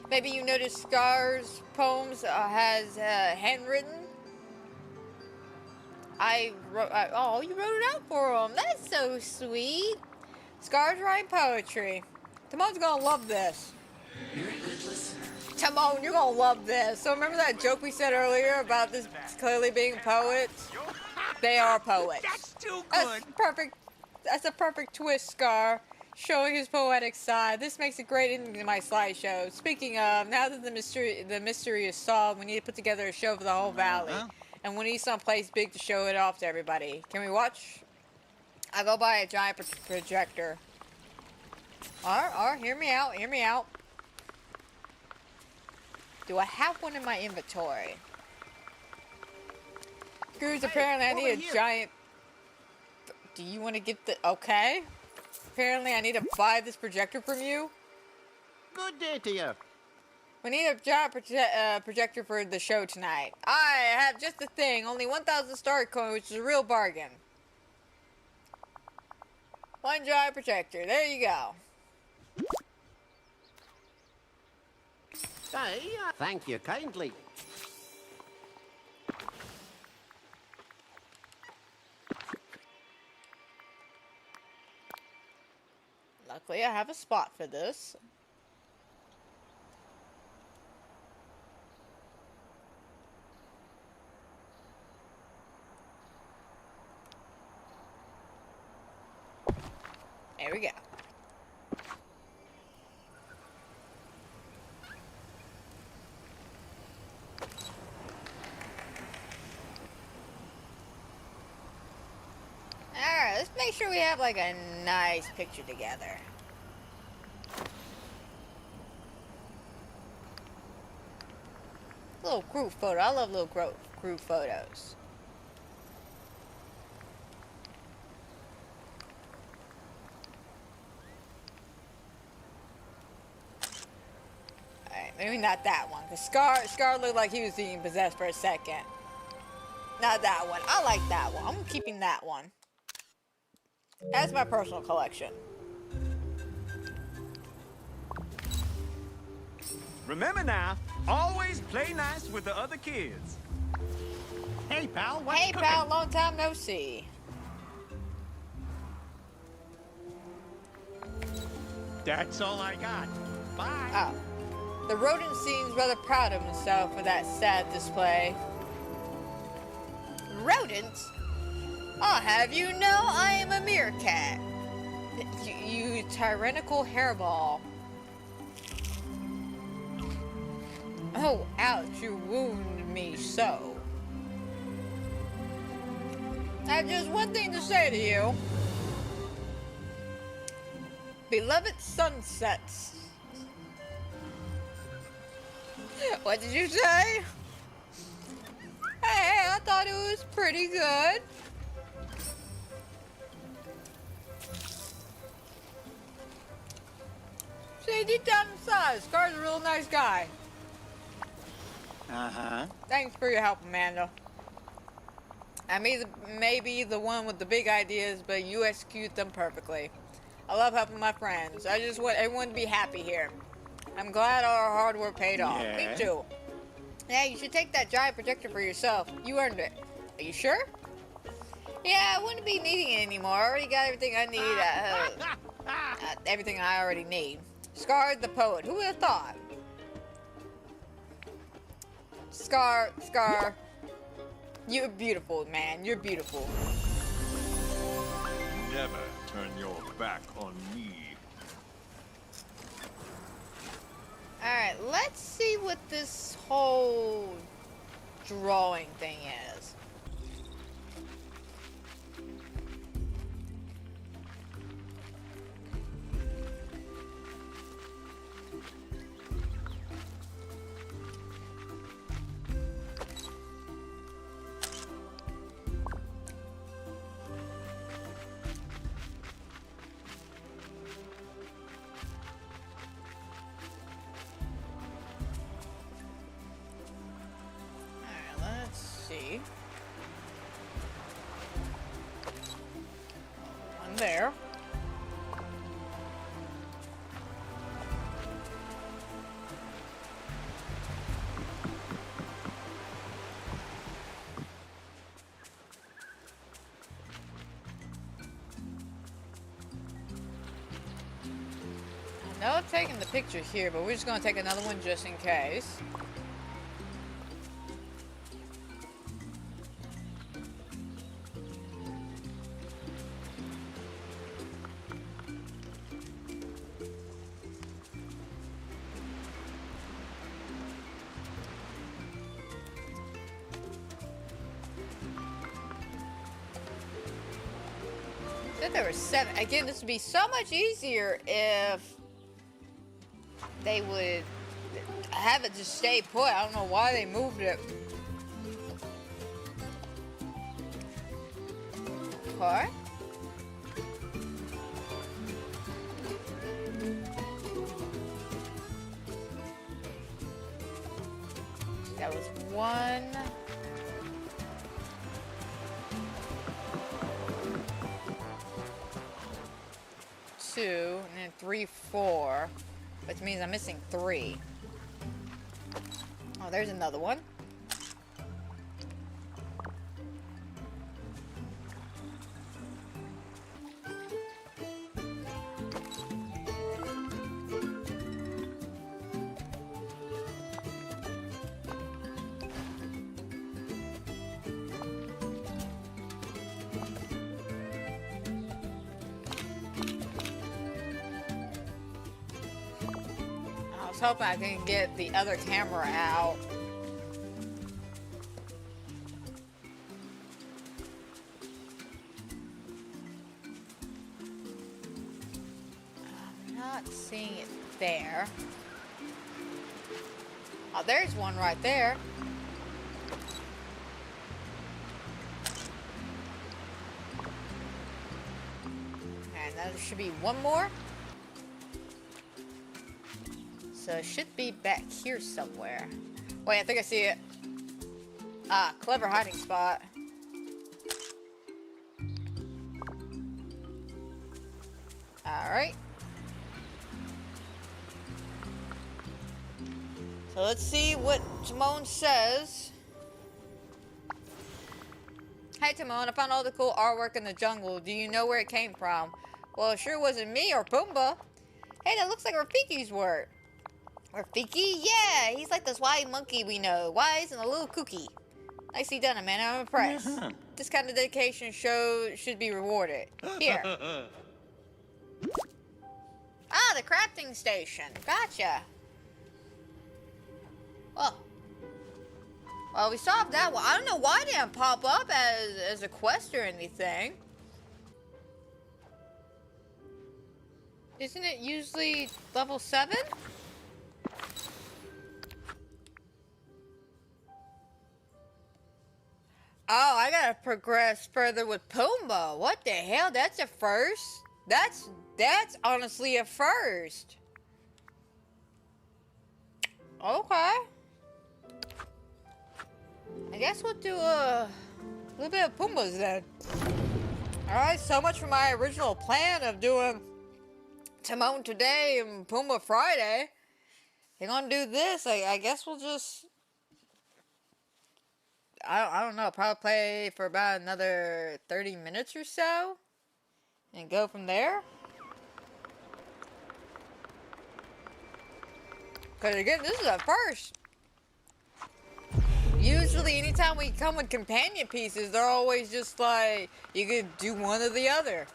Maybe you noticed Scar's poems has handwritten. Oh, you wrote it out for him. That's so sweet. Scar's writing poetry. Timon's gonna love this. You're a good listener. Timon, you're gonna love this. So remember that joke we said earlier about this clearly being poets? They are poets. That's too good. That's perfect. That's a perfect twist, Scar. Showing his poetic side. This makes a great ending to my slideshow. Speaking of, now that the mystery is solved, we need to put together a show for the whole valley. And we need someplace big to show it off to everybody. Can we watch? I go buy a giant projector. Alright, hear me out, hear me out. Do I have one in my inventory? Screws, apparently I need a giant... Do you want to get the... Okay. Apparently I need to buy this projector from you. Good day to you. We need a giant projector for the show tonight. I have just the thing. Only 1,000 star coin, which is a real bargain. One giant projector. There you go. Thank you kindly. Luckily, I have a spot for this. There we go. Alright, let's make sure we have like a nice picture together. Little group photo. I love little group photos. Maybe not that one, because Scar looked like he was being possessed for a second. Not that one. I like that one. I'm keeping that one. That's my personal collection. Remember now, always play nice with the other kids. Hey, pal, what's Hey, cooking? pal, long time no see. That's all I got. Bye. Oh. The rodent seems rather proud of himself for that sad display. Rodents? I'll have you know I am a meerkat. You tyrannical hairball. Oh, ouch, you wounded me so. I have just one thing to say to you. Beloved sunsets. What did you say? Hey, I thought it was pretty good. See, deep down inside, Scar's a real nice guy. Uh-huh. Thanks for your help, Amanda. I may be the one with the big ideas, but you execute them perfectly. I love helping my friends. I just want everyone to be happy here. I'm glad our hard work paid off. Yeah. Me too. Yeah, you should take that giant projector for yourself. You earned it. Are you sure? Yeah, I wouldn't be needing it anymore. I already got everything I need. Everything I already need. Scar the poet. Who would have thought? Scar. You're beautiful, man. You're beautiful. Never turn your back on me. Alright, let's see what this whole drawing thing is. One there. I know I'm taking the picture here, but we're just going to take another one just in case. There were 7. Again, this would be so much easier if they would have it just stay put. I don't know why they moved it. Okay. That was 1. 2, and then 3, 4, which means I'm missing 3. Oh, there's another one. I was hoping I can get the other camera out. I'm not seeing it there. Oh, there's one right there. And there should be one more. So it should be back here somewhere. Wait, I think I see it. Ah, clever hiding spot. Alright. So let's see what Timon says. Hey Timon, I found all the cool artwork in the jungle. Do you know where it came from? Well, it sure wasn't me or Pumbaa. Hey, that looks like Rafiki's work. Rafiki? Yeah, he's like this white monkey we know. Wise and a little kooky. Nicely done, man. I'm impressed. This kind of dedication should be rewarded. Here. Ah, the crafting station. Gotcha. Well, we solved that one. I don't know why it didn't pop up as a quest or anything. Isn't it usually level 7? Oh, I gotta progress further with Pumbaa. What the hell? That's a first? That's honestly a first. Okay. I guess we'll do a little bit of Pumbaa's then. Alright, so much for my original plan of doing Timon today and Pumbaa Friday. They're gonna do this. I guess we'll just... I don't know, probably play for about another 30 minutes or so. And go from there. Because again, this is a first. Usually, anytime we come with companion pieces, they're always just like, you could do one or the other.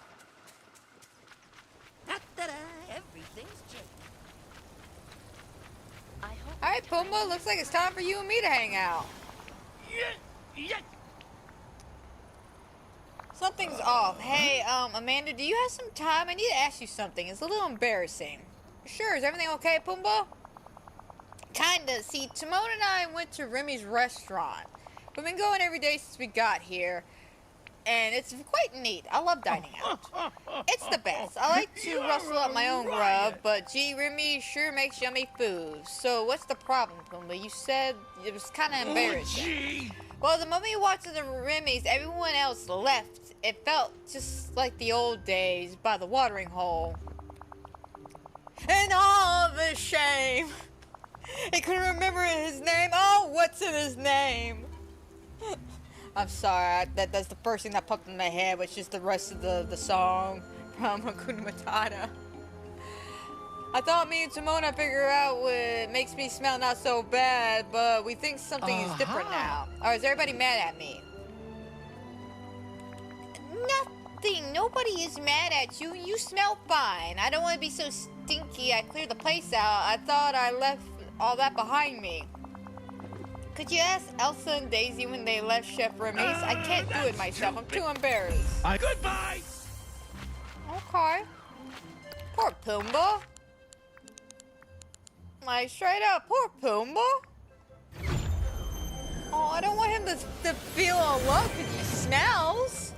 Everything's changed. Alright, Pumbaa, looks like it's time for you and me to hang out. Something's off. Hey, Amanda, do you have some time? I need to ask you something. It's a little embarrassing. Sure, is everything okay, Pumbaa? Kinda. See, Timon and I went to Remy's restaurant. We've been going every day since we got here. And it's quite neat. I love dining out. It's the best. I like to rustle up my own grub, but gee, Remy sure makes yummy food. So what's the problem, Pumbaa? You said it was kind of embarrassing. Well, the moment you walked into Remy's, everyone else left. It felt just like the old days by the watering hole. And all the shame. I couldn't remember his name. Oh, what's in his name? I'm sorry, that's the first thing that popped in my head, which is the rest of the song from Hakuna Matata. I thought me and Timon figure out what makes me smell not so bad, but we think something is different now. Or is everybody mad at me? Nothing. Nobody is mad at you. You smell fine. I don't want to be so stinky. I cleared the place out. I thought I left all that behind me. Could you ask Elsa and Daisy when they left Chef Remy's? I can't do it myself. I'm too embarrassed. Goodbye! Okay. Poor Pumbaa. Like, straight up, poor Pumbaa. Oh, I don't want him to feel alone because he smells.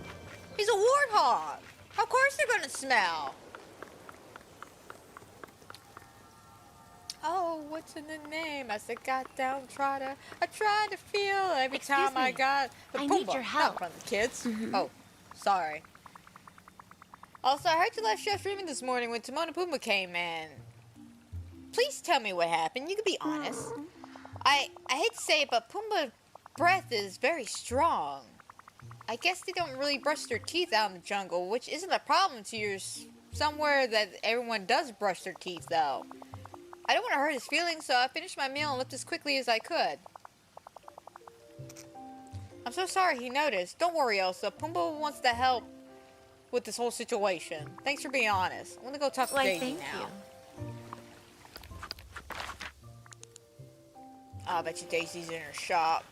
He's a warthog. Of course they're gonna smell. Oh, what's in the name? I said, goddamn, I tried to feel every time I got the I Pumbaa. need your help. Not from the kids. Oh, sorry. Also, I heard you left Chef Remy this morning when Timon and Pumbaa came in. Please tell me what happened. You can be honest. I hate to say it, but Pumbaa's breath is very strong. I guess they don't really brush their teeth out in the jungle, which isn't a problem to yours. Somewhere that everyone does brush their teeth, though. I don't want to hurt his feelings, so I finished my meal and left as quickly as I could. I'm so sorry he noticed. Don't worry, Elsa. Pumbaa wants to help with this whole situation. Thanks for being honest. I'm gonna go talk to Daisy now. I bet you Daisy's in her shop.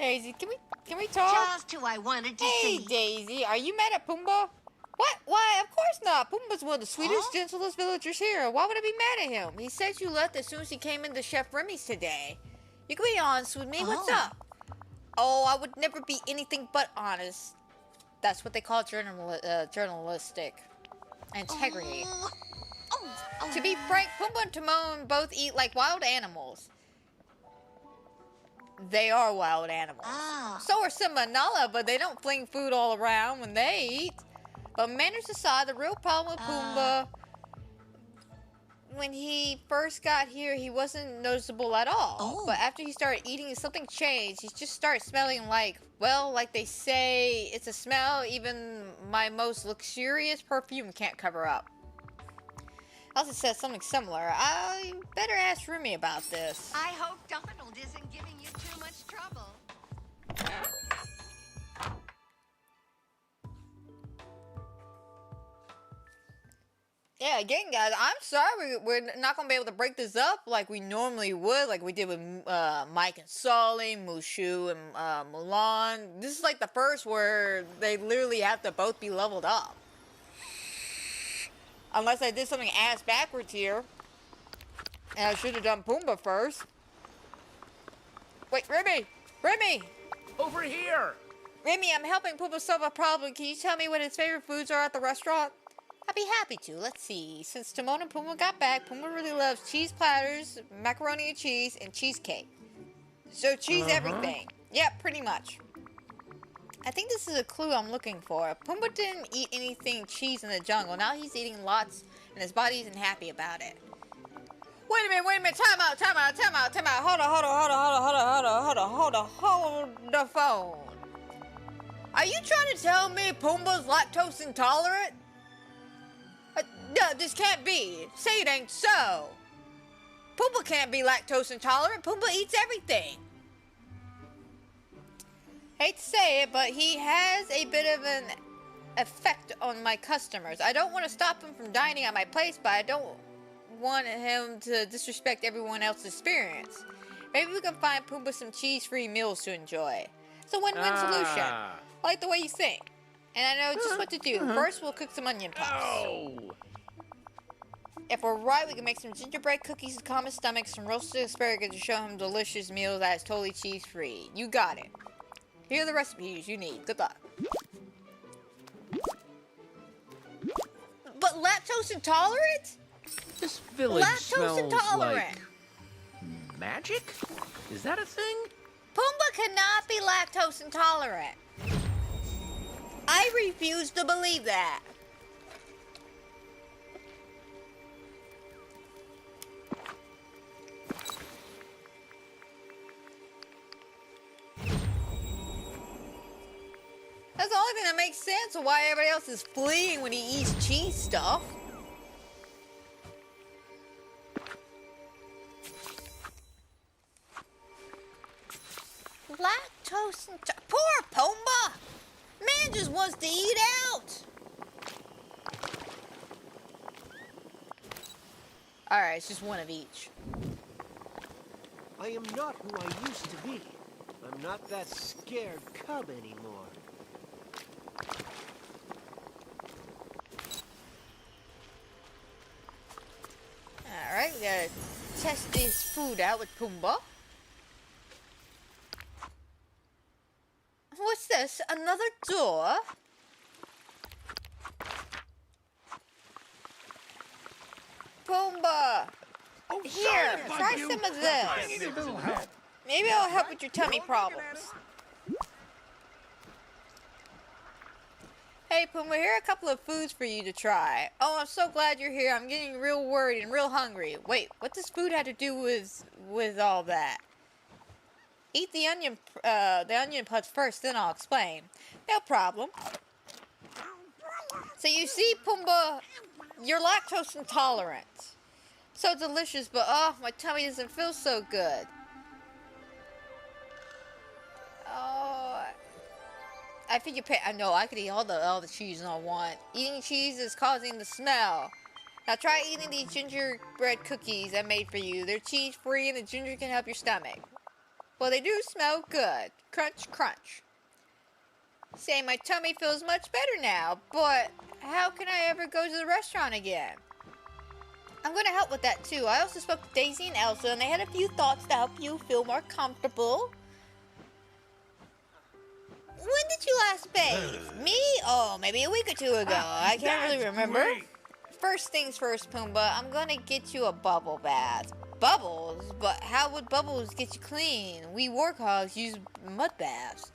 Daisy, can we talk? Just who I wanted to Hey, see. Daisy, are you mad at Pumbaa? What? Why? Of course not. Pumbaa's one of the sweetest, gentlest villagers here. Why would I be mad at him? He said you left as soon as he came into Chef Remy's today. You can be honest with me. What's up? Oh, I would never be anything but honest. That's what they call journalistic integrity. To be frank, Pumbaa and Timon both eat like wild animals. They are wild animals. So are Simba and Nala, but they don't fling food all around when they eat. But manners aside, the real problem with Pumbaa, when he first got here, he wasn't noticeable at all. But after he started eating, something changed. He just started smelling like, well, like they say, it's a smell even my most luxurious perfume can't cover up. I also said something similar. I better ask Remy about this. I hope Donald isn't giving you too much trouble. Yeah, again, guys, I'm sorry we're not going to be able to break this up like we normally would, like we did with Mike and Sully, Mushu, and Mulan. This is like the first where they literally have to both be leveled up. Unless I did something ass backwards here. And I should have done Pumbaa first. Wait, Remy! Remy! Over here! Remy, I'm helping Pumbaa solve a problem. Can you tell me what his favorite foods are at the restaurant? I'd be happy to. Let's see. Since Timon and Pumbaa got back, Pumbaa really loves cheese platters, macaroni and cheese, and cheesecake. So cheese everything. Yeah, pretty much. I think this is a clue I'm looking for. Pumbaa didn't eat anything cheese in the jungle. Now he's eating lots, and his body isn't happy about it. Wait a minute. Time out. Hold the phone. Are you trying to tell me Pumbaa's lactose intolerant? No, this can't be. Say it ain't so. Pumbaa can't be lactose intolerant. Pumbaa eats everything. Hate to say it, but he has a bit of an effect on my customers. I don't want to stop him from dining at my place, but I don't want him to disrespect everyone else's experience. Maybe we can find Pumbaa some cheese-free meals to enjoy. It's a win-win solution. I like the way you think. And I know just what to do. First, we'll cook some onion puffs. If we're right, we can make some gingerbread cookies to calm his stomach, some roasted asparagus to show him delicious meal that is totally cheese-free. You got it. Here are the recipes you need. Good luck. But lactose intolerant? This village smells intolerant. like magic? Is that a thing? Pumbaa cannot be lactose intolerant. I refuse to believe that. That's the only thing that makes sense of why everybody else is fleeing when he eats cheese stuff. Lactose intolerant. Poor Pumbaa! Man just wants to eat out. Alright, it's just one of each. I am not who I used to be. I'm not that scared cub anymore. Alright, we gotta test this food out with Pumbaa. What's this? Another door? Pumbaa! Here, try some of this. Maybe it'll help with your tummy problems. Hey Pumbaa, here are a couple of foods for you to try. Oh, I'm so glad you're here. I'm getting real worried and real hungry. Wait, what does food have to do with all that? Eat the onion puffs first, then I'll explain. No problem. So you see, Pumbaa, you're lactose intolerant. So delicious, but oh, my tummy doesn't feel so good. Oh, I think you pay. I know I could eat all the cheese I want. Eating cheese is causing the smell. Now try eating these gingerbread cookies I made for you. They're cheese free and the ginger can help your stomach. Well, they do smell good. Crunch, crunch. Say, my tummy feels much better now, but how can I ever go to the restaurant again? I'm going to help with that too. I also spoke to Daisy and Elsa, and they had a few thoughts to help you feel more comfortable. When did you last bathe? Me? Oh, maybe a week or two ago. I can't really remember. Great. First things first, Pumbaa. I'm going to get you a bubble bath. Bubbles? But how would bubbles get you clean? We warthogs use mud baths.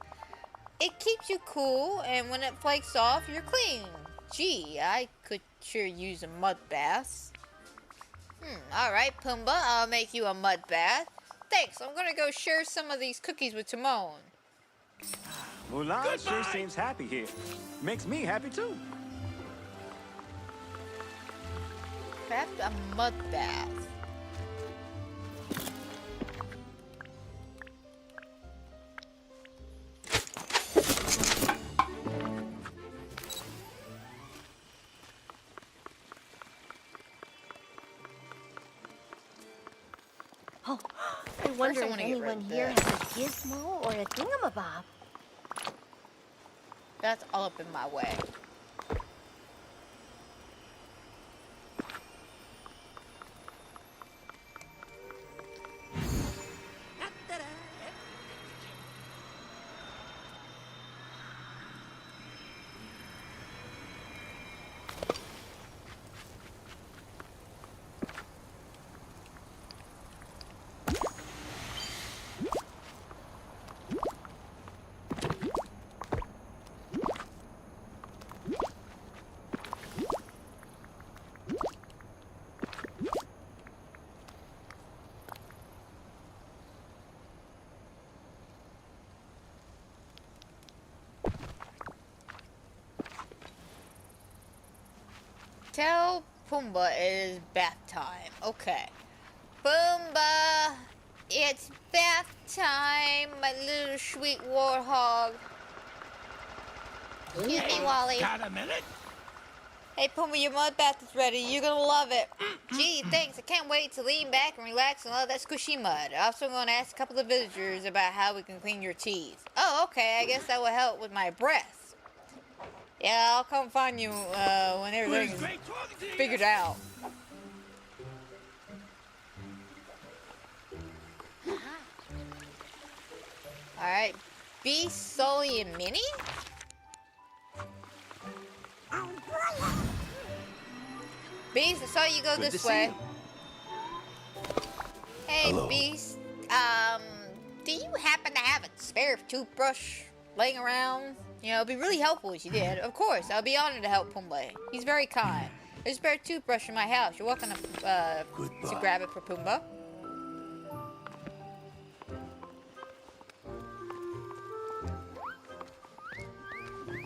It keeps you cool, and when it flakes off, you're clean. Gee, I could sure use a mud bath. Alright, Pumbaa, I'll make you a mud bath. Thanks, I'm gonna go share some of these cookies with Timon. Mulan sure seems happy here. Makes me happy too. Craft a mud bath. Oh, I wonder if wanna get rid anyone of here this. has a gizmo or a thingamabob. That's all up in my way. Tell Pumbaa it is bath time. Okay. Pumbaa, it's bath time, my little sweet warthog. Excuse me, Wally. Got a minute? Hey, Pumbaa, your mud bath is ready. You're gonna love it. Gee, thanks. I can't wait to lean back and relax and love that squishy mud. I'm also gonna ask a couple of villagers about how we can clean your teeth. Oh, okay. I guess that will help with my breath. Yeah, I'll come find you when everything's figured out. Alright, Beast, Sully, and Minnie? Beast, I saw you go Good this to way. see Hey, Hello. Beast. Do you happen to have a spare toothbrush laying around? You know, it'd be really helpful if you did. Of course, I'll be honored to help Pumbaa. He's very kind. There's a spare toothbrush in my house. You're welcome to grab it for Pumbaa.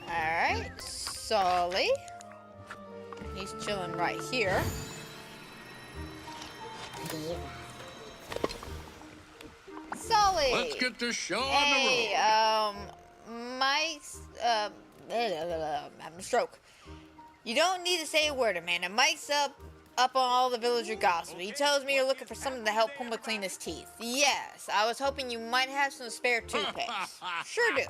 Alright, Sully. He's chilling right here. Sully! Let's get this show Hey, on Mike's, I'm having a stroke. You don't need to say a word, Amanda. Mike's up on all the villager gossip. He tells me you're looking for something to help Pumbaa clean his teeth. Yes, I was hoping you might have some spare toothpaste. Sure do.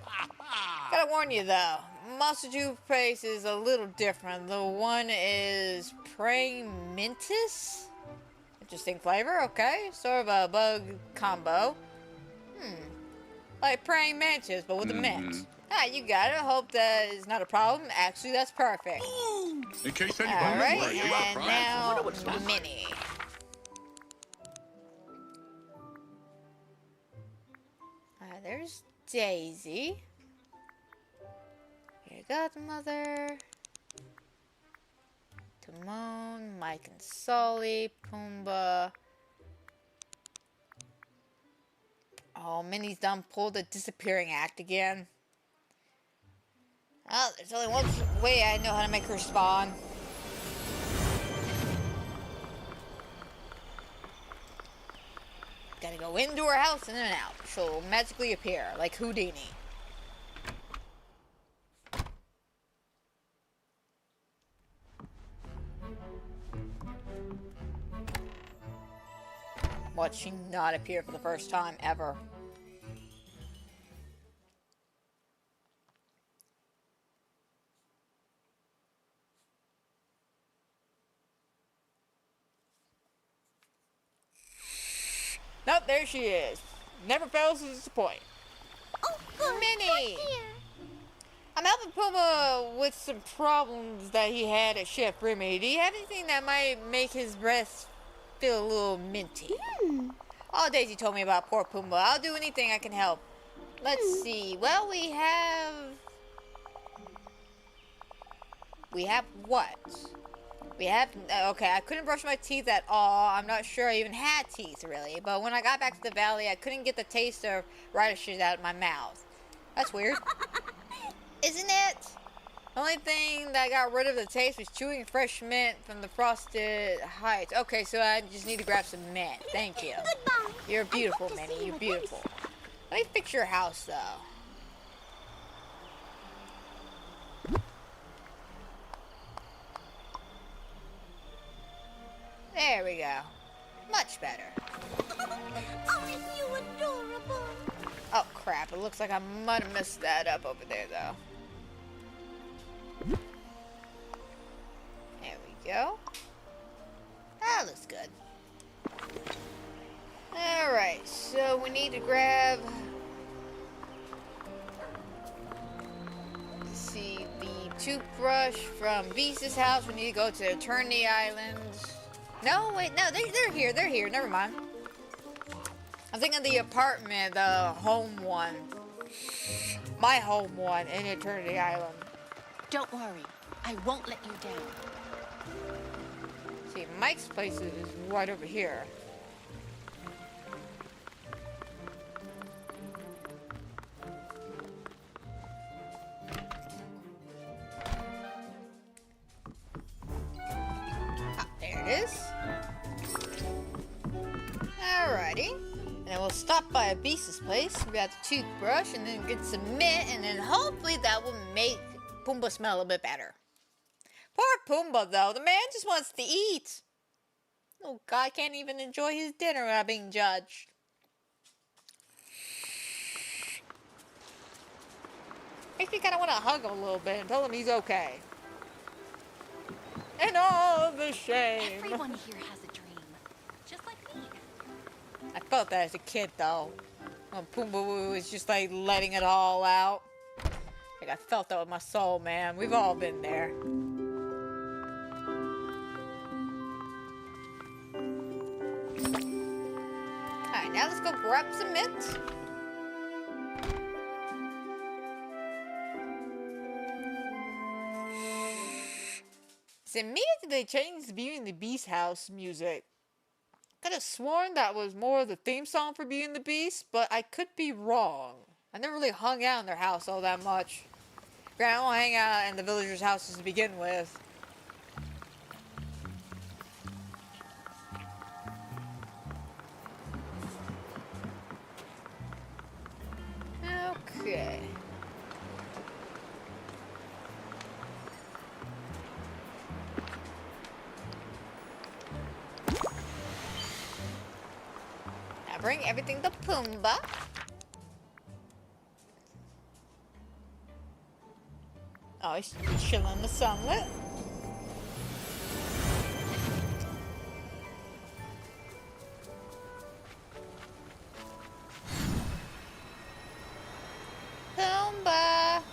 Gotta warn you though, monster toothpaste is a little different. The one is praying mantis? Interesting flavor, okay. Sort of a bug combo. Like praying mantis, but with a mint. Ah, you got it. Hope that is not a problem. Actually, that's perfect. In case anybody Alright, worries about and price. now Minnie. There's Daisy. Your godmother. Timon, Mike and Sully, Pumbaa. Oh, Minnie's done pulled the disappearing act again. Oh, there's only one way I know how to make her spawn. Gotta go into her house and in and out. She'll magically appear, like Houdini. Watch she not appear for the first time ever. Oh, there she is. Never fails to disappoint. Oh, good. Minnie! Good here. I'm helping Pumbaa with some problems that he had at Chef Remy. Do you have anything that might make his breath feel a little minty? Oh, Daisy told me about poor Pumbaa. I'll do anything I can help. Let's see. Well, we have what? We have, okay, I couldn't brush my teeth at all. I'm not sure I even had teeth, really. But when I got back to the valley, I couldn't get the taste of radishes out of my mouth. That's weird. Isn't it? The only thing that got rid of the taste was chewing fresh mint from the Frosted Heights. Okay, so I just need to grab some mint. Thank you. Goodbye. You're beautiful, I hope to Minnie. see you You're again beautiful. Let me fix your house, though. There we go. Much better. Aren't you adorable? Oh, crap. It looks like I might have messed that up over there, though. There we go. That looks good. Alright, so we need to grab... Let's see, the toothbrush from Beast's house. We need to go to Eternity Island. No, wait, no, they're here, never mind. I'm thinking the apartment, the home one. My home one in Eternity Island. Don't worry. I won't let you down. See, Mike's place is right over here. Ah, there it is. Alrighty. And then we'll stop by a Beast's place, grab the toothbrush, and then get some mint, and then hopefully that will make Pumbaa smell a bit better. Poor Pumbaa, though. The man just wants to eat. Oh, God can't even enjoy his dinner without being judged. Makes me kind of want to hug him a little bit and tell him he's okay. And all the shame. Everyone here has a dream. Just like me. I felt that as a kid, though. When Pumbaa was just like letting it all out. Like I felt that with my soul, man. We've all been there. Alright, now let's go grab some mint. It's immediately they changed the Beauty and the Beast house music. Could have sworn that was more of the theme song for Beauty and the Beast, but I could be wrong. I never really hung out in their house all that much. Granted, I don't hang out in the villagers' houses to begin with. Okay. Now bring everything to Pumbaa. Oh, he's chilling in the sunlit. Pumbaa.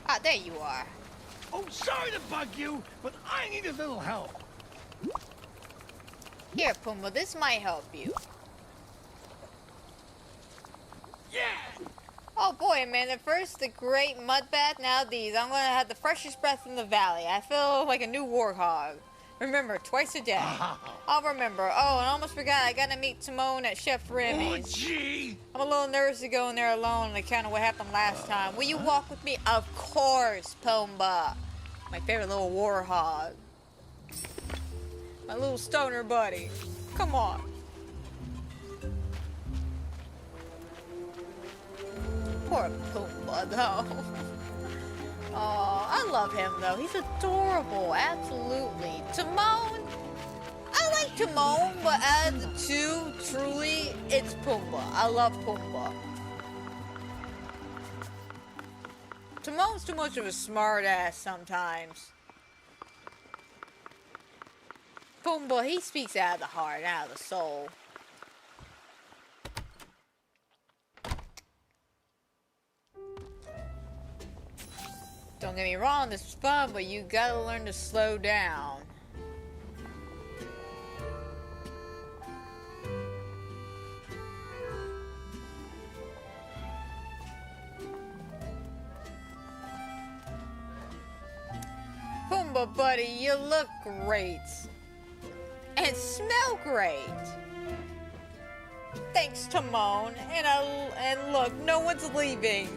Ah, there you are. Oh, sorry to bug you, but I need a little help. Here, Pumbaa, this might help you. Yeah! Oh boy, man, at first the great mud bath, now these. I'm gonna have the freshest breath in the valley. I feel like a new warthog. Remember, twice a day. I'll remember. Oh, and I almost forgot, I gotta meet Timon at Chef Remy's. Oh, gee! I'm a little nervous to go in there alone on account of what happened last time. Will you walk with me? Of course, Pumbaa. My favorite little warthog. My little stoner buddy. Come on. Poor Pumbaa, though. Oh, I love him, though. He's adorable. Absolutely. Timon. I like Timon, but out of the two, truly, it's Pumbaa. I love Pumbaa. Timon's too much of a smart ass sometimes. Pumbaa, he speaks out of the heart, out of the soul. Don't get me wrong, this is fun, but you gotta learn to slow down. Pumbaa, buddy, you look great. And smell great. Thanks, Timon. And look, no one's leaving.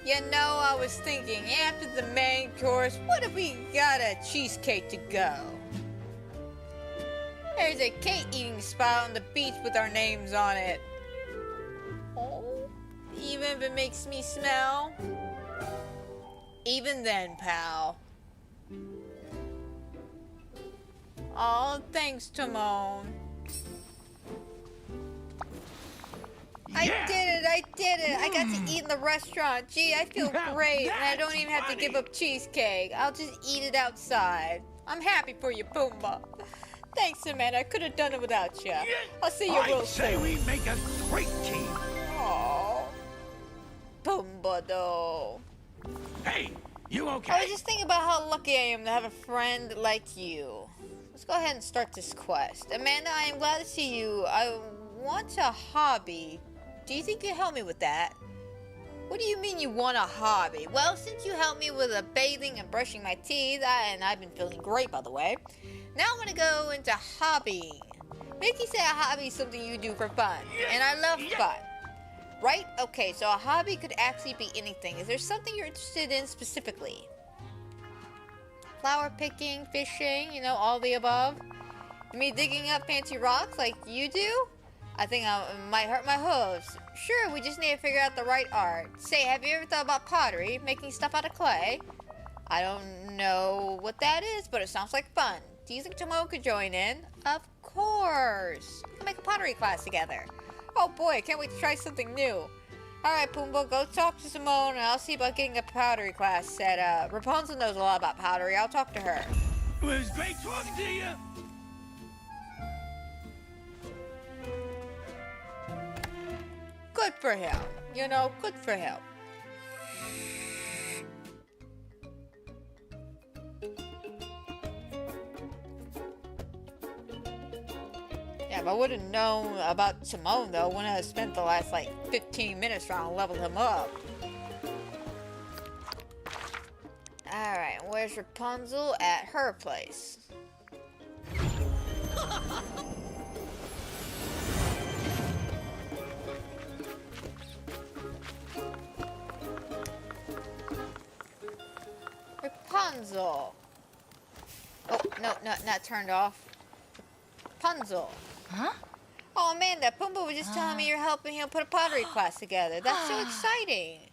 You know, I was thinking, after the main course, what if we got a cheesecake to go? There's a cake eating spot on the beach with our names on it. Oh, even if it makes me smell. Even then, pal. Oh, thanks, Timon. I did it! I got to eat in the restaurant. Gee, I feel great, and I don't even have to give up cheesecake. I'll just eat it outside. I'm happy for you, Pumbaa. Thanks, Amanda. I could have done it without you. I'll see you real soon. I say we make a great team. Oh, Pumbaa, though. Hey, you okay? I was just thinking about how lucky I am to have a friend like you. Let's go ahead and start this quest. Amanda, I am glad to see you. I want a hobby. Do you think you can help me with that? What do you mean you want a hobby? Well, since you helped me with bathing and brushing my teeth, and I've been feeling great, by the way, now I'm gonna go into hobbying. Mickey said a hobby is something you do for fun, and I love fun. Right? Okay, so a hobby could actually be anything. Is there something you're interested in specifically? Flower picking, fishing, you know, all the above? Me digging up fancy rocks like you do? I think I might hurt my hooves. Sure, we just need to figure out the right art. Say, have you ever thought about pottery, making stuff out of clay? I don't know what that is, but it sounds like fun. Do you think Timon could join in? Of course. We can make a pottery class together. Oh boy, I can't wait to try something new. Alright, Pumbaa, go talk to Simone, and I'll see about getting a pottery class set up. Rapunzel knows a lot about pottery. I'll talk to her. It was great talking to you. Good for him. You know, good for him. Yeah, if I would have known about Timon, though, wouldn't have spent the last, 15 minutes trying to level him up. Alright, where's Rapunzel? At her place. Rapunzel. Oh, no, not turned off. Rapunzel. Huh? Oh, Amanda, Pumbaa was just telling me you're helping him put a pottery class together. That's so exciting.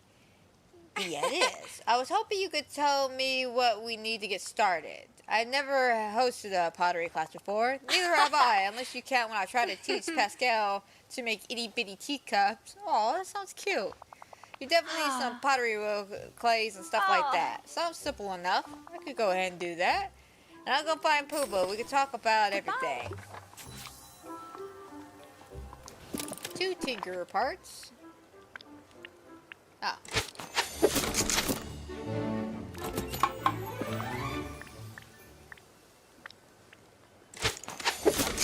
Yeah, it is. I was hoping you could tell me what we need to get started. I've never hosted a pottery class before. Neither have I, unless you count when I tried to teach Pascal to make itty-bitty teacups. Oh, that sounds cute. You definitely need some pottery clays and stuff like that. Sounds simple enough. I could go ahead and do that. And I'll go find Pumbaa. We can talk about everything. 2 tinker parts. Ah.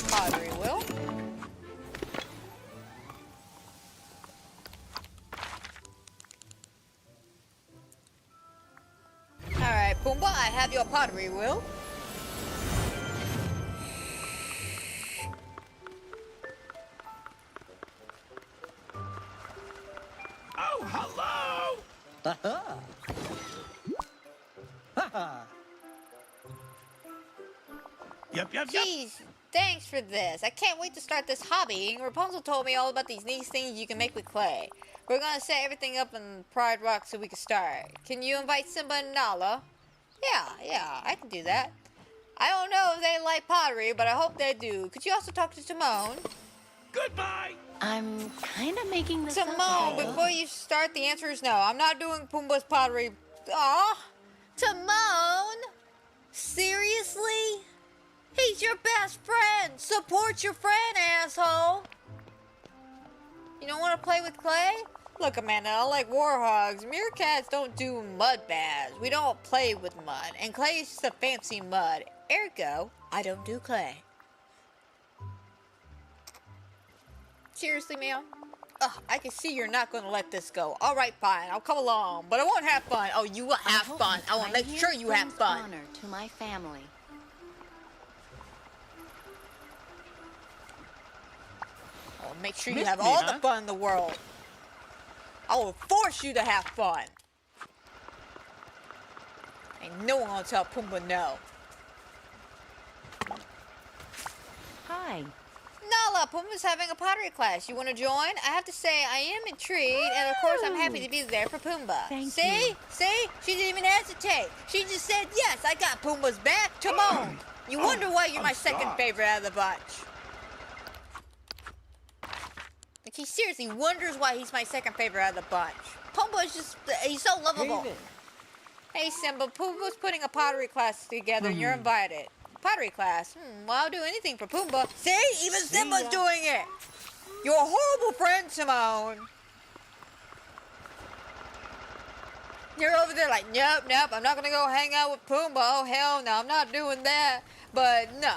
Pottery wheel. Alright, Pumbaa, I have your pottery wheel. Oh, hello! Yep. Jeez, thanks for this. I can't wait to start this hobby. Rapunzel told me all about these neat things you can make with clay. We're gonna set everything up in Pride Rock so we can start. Can you invite Simba and Nala? Yeah, I can do that. I don't know if they like pottery, but I hope they do. Could you also talk to Timon? Goodbye! I'm kind of making this up. Timon, before you start, the answer is no. I'm not doing Pumbaa's pottery. Aw! Timon? Seriously? He's your best friend. Support your friend, asshole. You don't want to play with clay? Look, Amanda, I like warhogs. Meerkats don't do mud baths. We don't play with mud. And clay is just a fancy mud. Ergo, I don't do clay. Seriously, ma'am? Ugh, I can see you're not going to let this go. All right, fine. I'll come along. But I won't have fun. Oh, you will have fun. I will make sure you have fun. Honor to my family. I will make sure you have all the fun in the world. I will force you to have fun. Ain't no one gonna tell Pumbaa no. Hi. Nala, Pumbaa's having a pottery class. You want to join? I have to say, I am intrigued, and of course, I'm happy to be there for Pumbaa. Thank you. See? She didn't even hesitate. She just said, yes, I got Pumbaa's back. Timon. You wonder why you're my second favorite out of the bunch. Like, he seriously wonders why he's my second favorite out of the bunch. Pumbaa's just, he's so lovable. Hey, Simba, Pumbaa's putting a pottery class together, and you're invited. Pottery class. Well, I'll do anything for Pumbaa. See? Even Simba's doing it. You're a horrible friend, Timon. You're over there like, nope, I'm not gonna go hang out with Pumbaa. Oh, hell no, I'm not doing that. But no.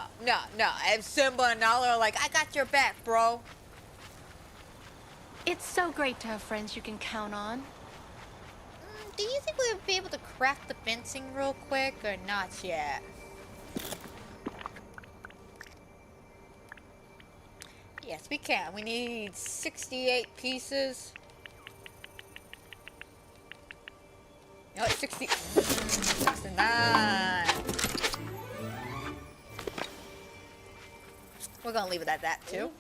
And Simba and Nala are like, I got your back, bro. It's so great to have friends you can count on. Do you think we would be able to craft the fencing real quick or not yet? Yes, we can. We need 68 pieces. No, it's 69. We're gonna leave it at that too.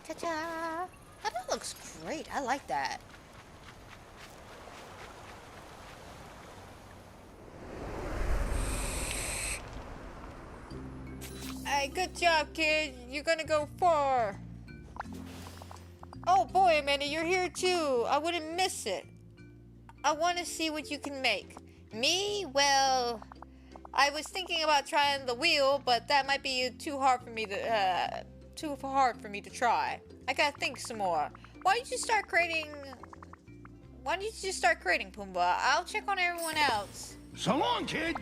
Ta-ta! That looks great. I like that. Hey, good job, kid. You're gonna go far. Oh boy, Amanda, you're here too. I wouldn't miss it. I want to see what you can make. Me? Well, I was thinking about trying the wheel, but that might be too hard for me to try. I gotta think some more. Why don't you just start creating, Pumbaa? I'll check on everyone else. So long, kid.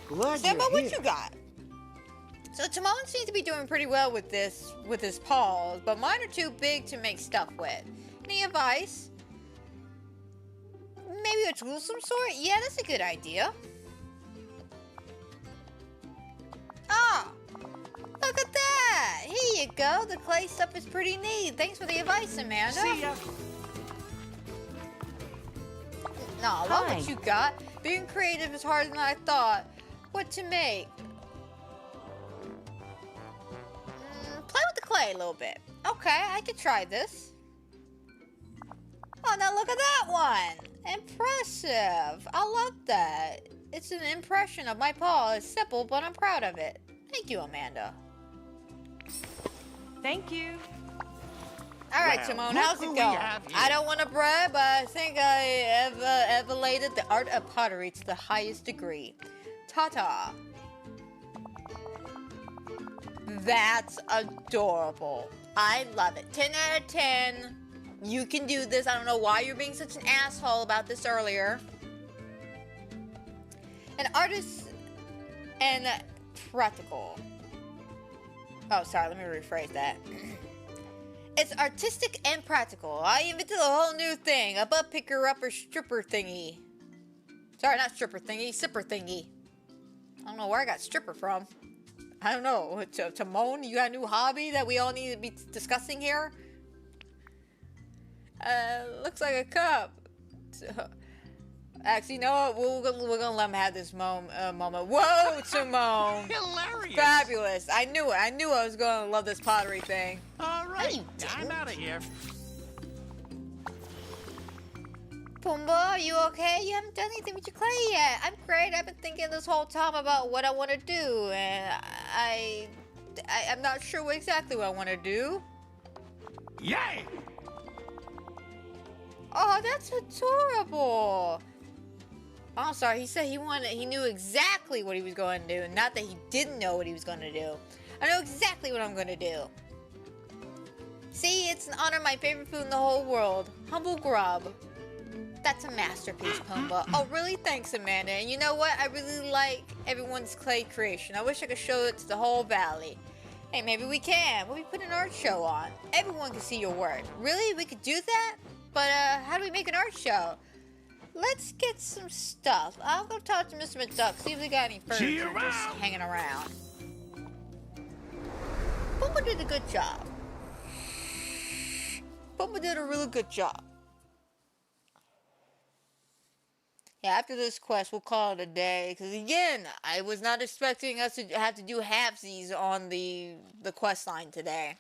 Glad Simba, you're what here. you got? So Timon seems to be doing pretty well with his paws, but mine are too big to make stuff with. Any advice? Maybe a tool of some sort? Yeah, that's a good idea. Ah! Look at that! Here you go. The clay stuff is pretty neat. Thanks for the advice, Amanda. See ya. No, I love what you got. Being creative is harder than I thought. What to make? Play with the clay a little bit. Okay, I could try this. Oh, now look at that one. Impressive. I love that. It's an impression of my paw. It's simple, but I'm proud of it. Thank you, Amanda. Thank you. All right, Well, Timon, look how's who it we going? have here. I don't want to brag, but I think I elevated the art of pottery to the highest degree. Ta-ta. That's adorable. I love it. 10 out of 10. You can do this. I don't know why you're being such an asshole about this earlier. An artist and practical. Oh, sorry. Let me rephrase that. It's artistic and practical. I invented a whole new thing. A butt picker upper stripper thingy. Sorry, not stripper thingy. Sipper thingy. I don't know where I got stripper from. I don't know. Timon, you got a new hobby that we all need to be discussing here? Looks like a cup. Actually, no, we're gonna let him have this moment. Whoa, Timon! Hilarious. Fabulous. I knew it. I knew I was gonna love this pottery thing. All right, you I'm out of here. Pumbaa, are you okay? You haven't done anything with your clay yet. I'm great. I've been thinking this whole time about what I want to do, and I'm not sure exactly what I want to do. Yay! Oh, that's adorable. Oh, sorry. He said he knew exactly what he was going to do, not that he didn't know what he was going to do. I know exactly what I'm going to do. See, it's in honor of my favorite food in the whole world, humble grub. That's a masterpiece, Pumbaa. Oh, really? Thanks, Amanda. And you know what? I really like everyone's clay creation. I wish I could show it to the whole valley. Hey, maybe we can. We'll be putting an art show on. Everyone can see your work. Really? We could do that? But, how do we make an art show? Let's get some stuff. I'll go talk to Mr. McDuck, see if we got any furniture just hanging around. Pumbaa did a good job. Pumbaa did a really good job. Yeah, after this quest, we'll call it a day. Because again, I was not expecting us to have to do halfsies on the quest line today.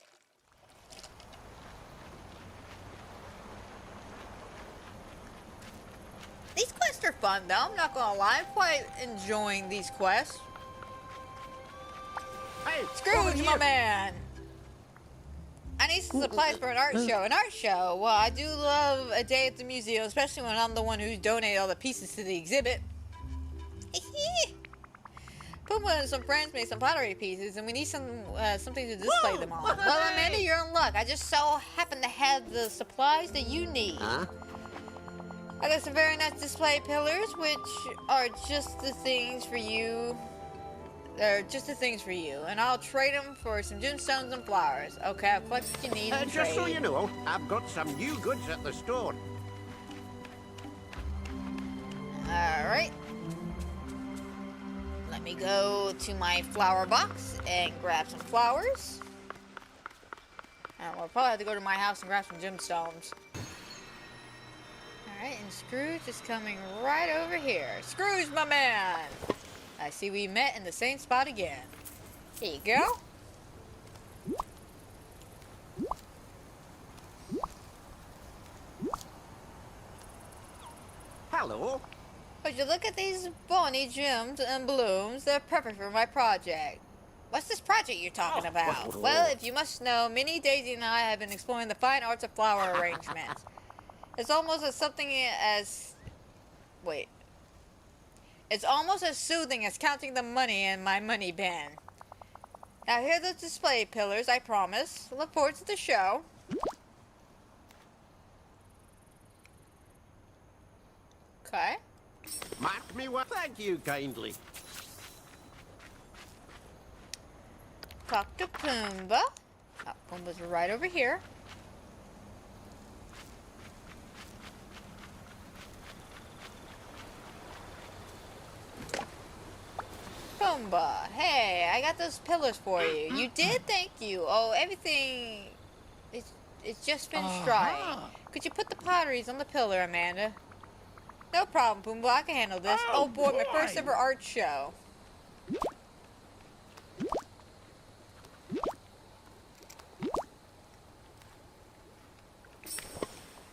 These quests are fun, though. I'm not gonna lie. I'm quite enjoying these quests. Hey, Scrooge, my man! I need some supplies for an art show. An art show? Well, I do love a day at the museum, especially when I'm the one who donated all the pieces to the exhibit. Pumbaa and some friends made some pottery pieces, and we need something to display them on. Well, Amanda, you're in luck. I just so happen to have the supplies that you need. Huh? I got some very nice display pillars, which are just the things for you. They're just the things for you, and I'll trade them for some gemstones and flowers. Okay, I'll collect what you need and Just so trade. you know, I've got some new goods at the store. Alright. Let me go to my flower box and grab some flowers. And we'll probably have to go to my house and grab some gemstones. Alright, and Scrooge is coming right over here. Scrooge, my man! I see we met in the same spot again. Here you go. Hello. Would you look at these bonny gems and blooms? They're perfect for my project. What's this project you're talking about? Well, if you must know, Minnie, Daisy, and I have been exploring the fine arts of flower arrangements. It's almost as something as... Wait. It's almost as soothing as counting the money in my money bin. Now here are the display pillars, I promise. Look forward to the show. Okay. Mark me what? Thank you kindly. Talk to Pumbaa. Oh, Pumbaa's right over here. Pumbaa, hey, I got those pillars for you. You did? Thank you. Oh, everything... It's just finished drying. Could you put the potteries on the pillar, Amanda? No problem, Pumbaa. I can handle this. Oh boy, my first ever art show.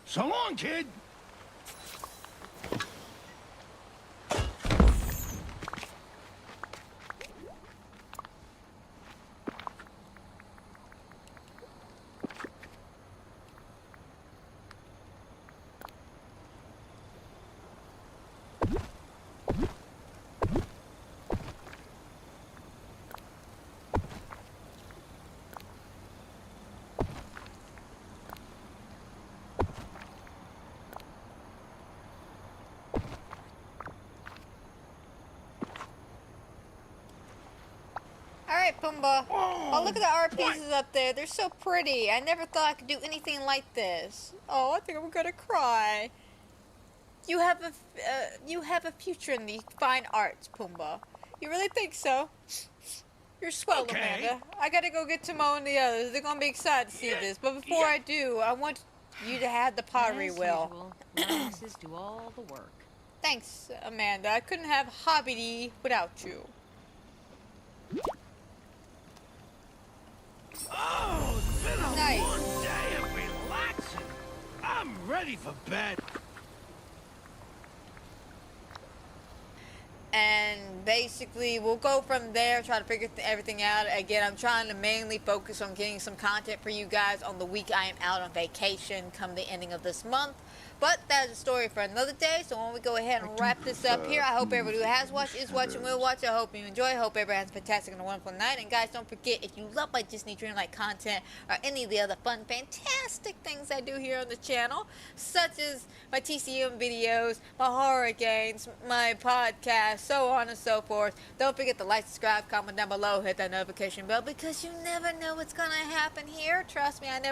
So long, kid. Alright, Pumbaa. Oh, look at the art pieces up there. They're so pretty. I never thought I could do anything like this. Oh, I think I'm gonna cry. You have a future in the fine arts, Pumbaa. You really think so? You're swell, Amanda. I gotta go get Timon and the others. They're gonna be excited to see this. But before I do, I want you to have the pottery wheel. Masses do all the work. Thanks, Amanda. I couldn't have Hobbity without you. Oh, it's been a Nice. long day of relaxing. I'm ready for bed. And basically, we'll go from there, try to figure everything out. Again, I'm trying to mainly focus on getting some content for you guys on the week I am out on vacation come the ending of this month. But that is a story for another day. So when we go ahead and wrap this up here, I hope everybody who has watched, is watching, will watch. I hope you enjoy. I hope everybody has a fantastic and a wonderful night. And guys, don't forget, if you love my Disney Dreamlight content or any of the other fun, fantastic things I do here on the channel, such as my TCM videos, my horror games, my podcast, so on and so forth, don't forget to like, subscribe, comment down below, hit that notification bell, because you never know what's gonna happen here. Trust me, I never